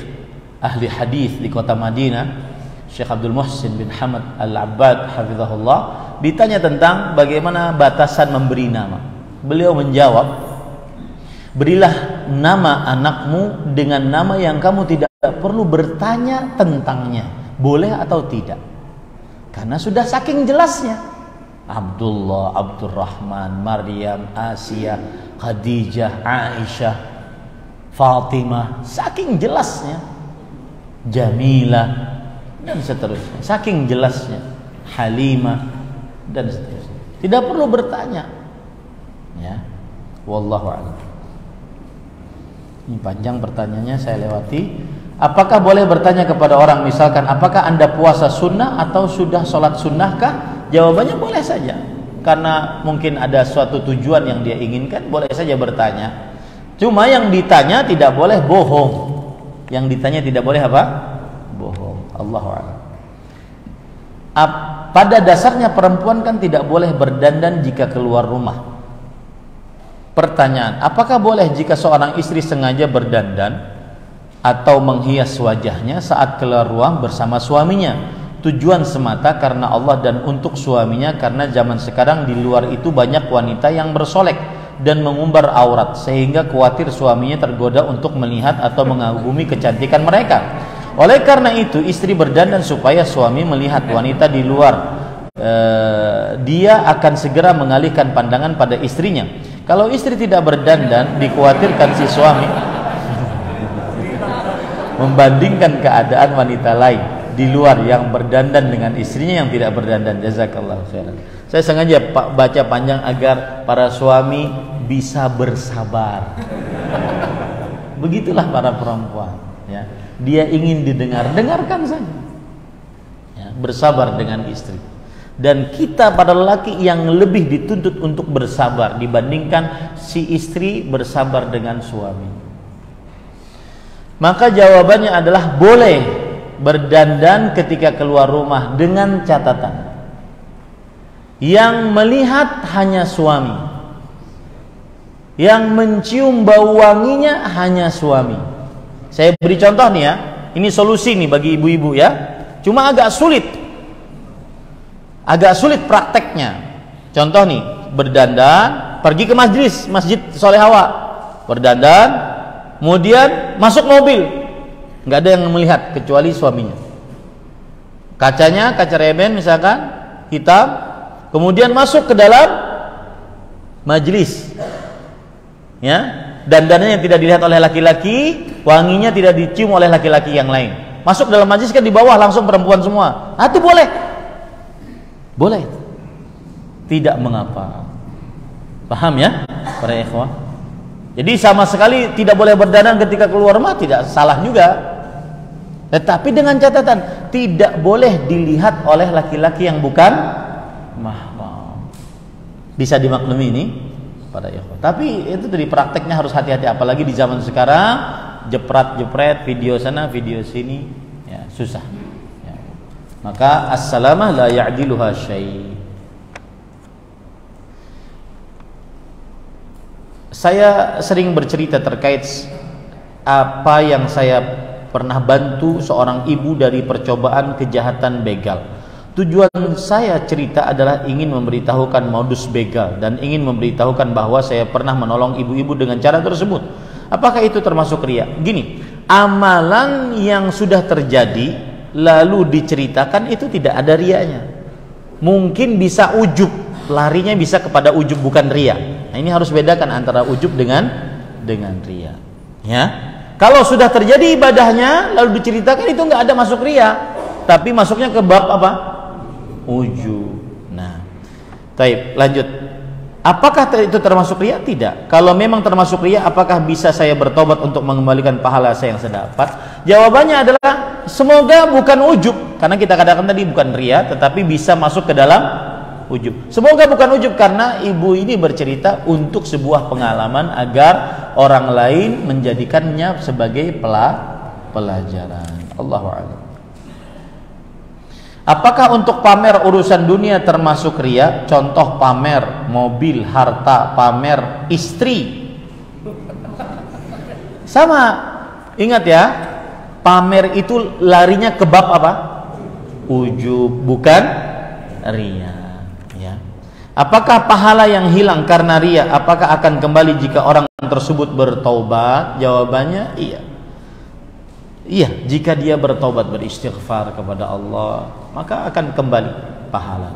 ahli hadis di kota Madinah, Syekh Abdul Muhsin bin Hamad Al-Abbad hafizahullah, ditanya tentang bagaimana batasan memberi nama. Beliau menjawab, berilah nama anakmu dengan nama yang kamu tidak perlu bertanya tentangnya, boleh atau tidak, karena sudah saking jelasnya. Abdullah, Abdurrahman, Maryam, Asia, Khadijah, Aisyah, Fatimah, saking jelasnya. Jamilah dan seterusnya, saking jelasnya. Halimah dan seterusnya. Tidak perlu bertanya. Ya, wallahu a'lam. Ini panjang pertanyaannya, saya lewati. Apakah boleh bertanya kepada orang, misalkan, apakah Anda puasa sunnah atau sudah sholat sunnahkah? Jawabannya boleh saja, karena mungkin ada suatu tujuan yang dia inginkan, boleh saja bertanya. Cuma yang ditanya tidak boleh bohong. Yang ditanya tidak boleh apa? Bohong. Allahu a'lam. Pada dasarnya perempuan kan tidak boleh berdandan jika keluar rumah. Pertanyaan, apakah boleh jika seorang istri sengaja berdandan atau menghias wajahnya saat keluar rumah bersama suaminya? Tujuan semata karena Allah dan untuk suaminya, karena zaman sekarang di luar itu banyak wanita yang bersolek dan mengumbar aurat sehingga khawatir suaminya tergoda untuk melihat atau mengagumi kecantikan mereka. Oleh karena itu istri berdandan supaya suami melihat wanita di luar. Dia akan segera mengalihkan pandangan pada istrinya. Kalau istri tidak berdandan, dikhawatirkan si suami membandingkan keadaan wanita lain di luar yang berdandan dengan istrinya yang tidak berdandan. Jazakallahu khairan. Saya sengaja baca panjang agar para suami bisa bersabar. Begitulah para perempuan, ya. Dia ingin didengar, dengarkan saja. Ya, bersabar dengan istri. Dan kita pada lelaki yang lebih dituntut untuk bersabar dibandingkan si istri bersabar dengan suami. Maka jawabannya adalah boleh berdandan ketika keluar rumah dengan catatan yang melihat hanya suami, yang mencium bau wanginya hanya suami. Saya beri contoh nih ya, ini solusi nih bagi ibu-ibu ya. Cuma agak sulit prakteknya. Contoh nih, berdandan, pergi ke masjid Solehawa, berdandan, kemudian masuk mobil, nggak ada yang melihat kecuali suaminya. Kacanya kaca reben misalkan hitam, kemudian masuk ke dalam majlis, ya, dandannya yang tidak dilihat oleh laki-laki, wanginya tidak dicium oleh laki-laki yang lain. Masuk dalam majlis kan di bawah langsung perempuan semua. Itu boleh, boleh, tidak mengapa. Paham ya, para ikhwah? Jadi sama sekali tidak boleh berdandan ketika keluar rumah, tidak salah juga. Tetapi dengan catatan tidak boleh dilihat oleh laki-laki yang bukan mahram. Bisa dimaklumi ini, para ikhwah. Tapi itu dari prakteknya harus hati-hati, apalagi di zaman sekarang, jepret-jepret, video sana, video sini, ya, susah. Ya. Maka as-salamah la ya'diluha syai'. Saya sering bercerita terkait apa yang saya pernah bantu seorang ibu dari percobaan kejahatan begal. Tujuan saya cerita adalah ingin memberitahukan modus begal dan ingin memberitahukan bahwa saya pernah menolong ibu-ibu dengan cara tersebut. Apakah itu termasuk riya? Gini, amalan yang sudah terjadi lalu diceritakan itu tidak ada riyanya. Mungkin bisa ujub, larinya bisa kepada ujub, bukan riya. Nah, ini harus bedakan antara ujub dengan riya. Ya, kalau sudah terjadi ibadahnya lalu diceritakan itu nggak ada masuk riya, tapi masuknya ke bab apa? Ujub. Nah, baik, lanjut. Apakah itu termasuk riya? Tidak. Kalau memang termasuk riya, apakah bisa saya bertobat untuk mengembalikan pahala saya yang saya dapat? Jawabannya adalah semoga bukan ujub, karena kita katakan tadi bukan riya, tetapi bisa masuk ke dalam ujub. Semoga bukan ujub, karena ibu ini bercerita untuk sebuah pengalaman agar orang lain menjadikannya sebagai pelajaran. Allahu a'lam. Apakah untuk pamer urusan dunia termasuk riya? Contoh pamer mobil, harta, pamer istri. Sama. Ingat ya, pamer itu larinya ke bab apa? Ujub, bukan riya. Ya. Apakah pahala yang hilang karena riya, apakah akan kembali jika orang tersebut bertaubat? Jawabannya iya. Iya, jika dia bertobat, beristighfar kepada Allah, maka akan kembali pahala.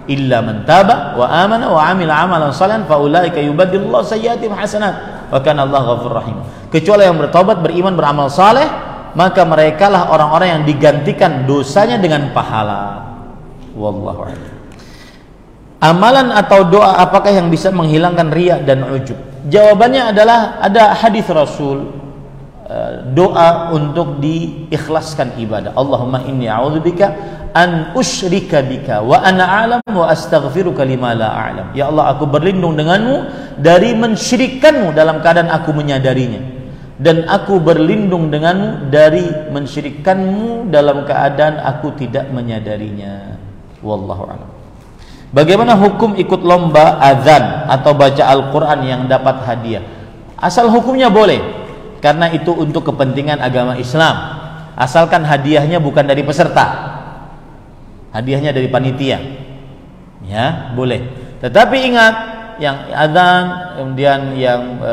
Illa man taba wa amana wa amila amalan shalihan fa ulaika yubaddilullahu sayyi'atihim hasanat wa kana Allahu ghafurur rahim. Kecuali yang bertobat, beriman, beramal saleh, maka merekalah orang-orang yang digantikan dosanya dengan pahala. Wallahu a'lam. Amalan atau doa apakah yang bisa menghilangkan riya dan ujub? Jawabannya adalah ada hadis Rasul, doa untuk diikhlaskan ibadah. Allahumma inni a'udzubika an usyrika bika wa ana a'lam wa astaghfiruka lima la a'lam. Ya Allah, aku berlindung denganmu dari mensyirikkanmu dalam keadaan aku menyadarinya, dan aku berlindung denganmu dari mensyirikkanmu dalam keadaan aku tidak menyadarinya. Wallahu a'lam. Bagaimana hukum ikut lomba azan atau baca Al-Quran yang dapat hadiah? Asal hukumnya boleh, karena itu untuk kepentingan agama Islam, asalkan hadiahnya bukan dari peserta, hadiahnya dari panitia, ya boleh. Tetapi ingat, yang azan kemudian yang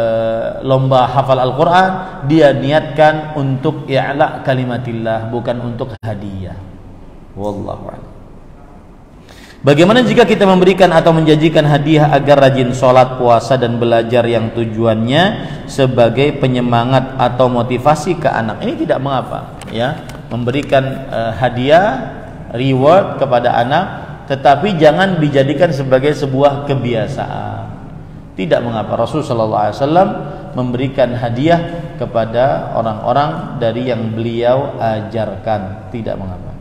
lomba hafal Al-Quran, dia niatkan untuk i'la kalimatillah, bukan untuk hadiah. Wallahu a'lam. Bagaimana jika kita memberikan atau menjanjikan hadiah agar rajin sholat, puasa, dan belajar yang tujuannya sebagai penyemangat atau motivasi ke anak? Ini tidak mengapa, ya, memberikan hadiah, reward kepada anak tetapi jangan dijadikan sebagai sebuah kebiasaan. Tidak mengapa Rasulullah SAW memberikan hadiah kepada orang-orang dari yang beliau ajarkan, tidak mengapa.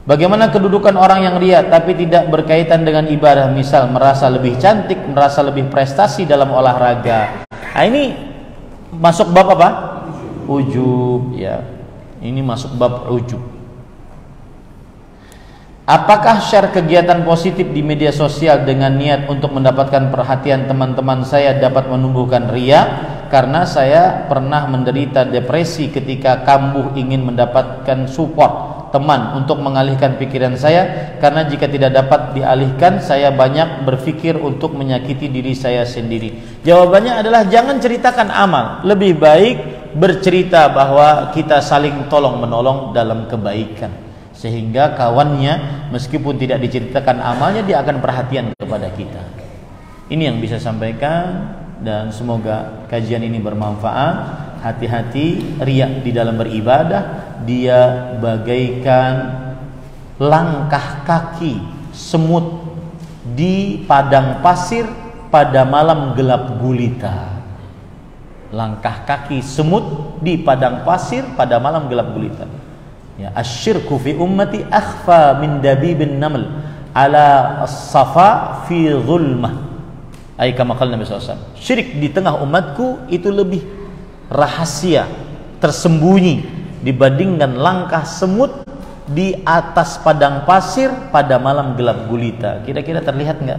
Bagaimana kedudukan orang yang ria tapi tidak berkaitan dengan ibadah, misal merasa lebih cantik, merasa lebih prestasi dalam olahraga. Nah, ini masuk bab apa? Ujub, ya. Ini masuk bab ujub. Apakah share kegiatan positif di media sosial dengan niat untuk mendapatkan perhatian teman-teman saya dapat menumbuhkan ria? Karena saya pernah menderita depresi ketika kambuh ingin mendapatkan support teman untuk mengalihkan pikiran saya, karena jika tidak dapat dialihkan saya banyak berpikir untuk menyakiti diri saya sendiri. Jawabannya adalah jangan ceritakan amal, lebih baik bercerita bahwa kita saling tolong menolong dalam kebaikan, sehingga kawannya meskipun tidak diceritakan amalnya dia akan perhatian kepada kita. Ini yang bisa sampaikan, dan semoga kajian ini bermanfaat. Hati-hati riya di dalam beribadah, dia bagaikan langkah kaki semut di padang pasir pada malam gelap gulita. Langkah kaki semut di padang pasir pada malam gelap gulita. Ya, asyirku fi ummati akhfa min dabibin naml ala as-safa fi zulmah. Ai kama qala Nabi SAW. Syirik di tengah umatku itu lebih rahasia, tersembunyi dibandingkan langkah semut di atas padang pasir pada malam gelap gulita. Kira-kira terlihat enggak?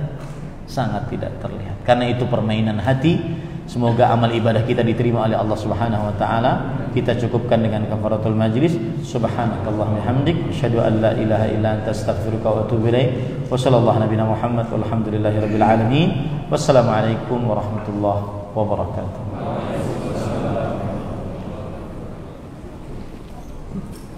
Sangat tidak terlihat. Karena itu permainan hati. Semoga amal ibadah kita diterima oleh Allah Subhanahu wa taala. Kita cukupkan dengan kafaratul majlis. Subhanakallahumma hamdik, asyhadu an la ilaha illa anta astaghfiruka wa atubu ilaik. Wa sallallahu nabiyana Muhammad walhamdulillahirabbil alamin. Wassalamualaikum warahmatullahi wabarakatuh.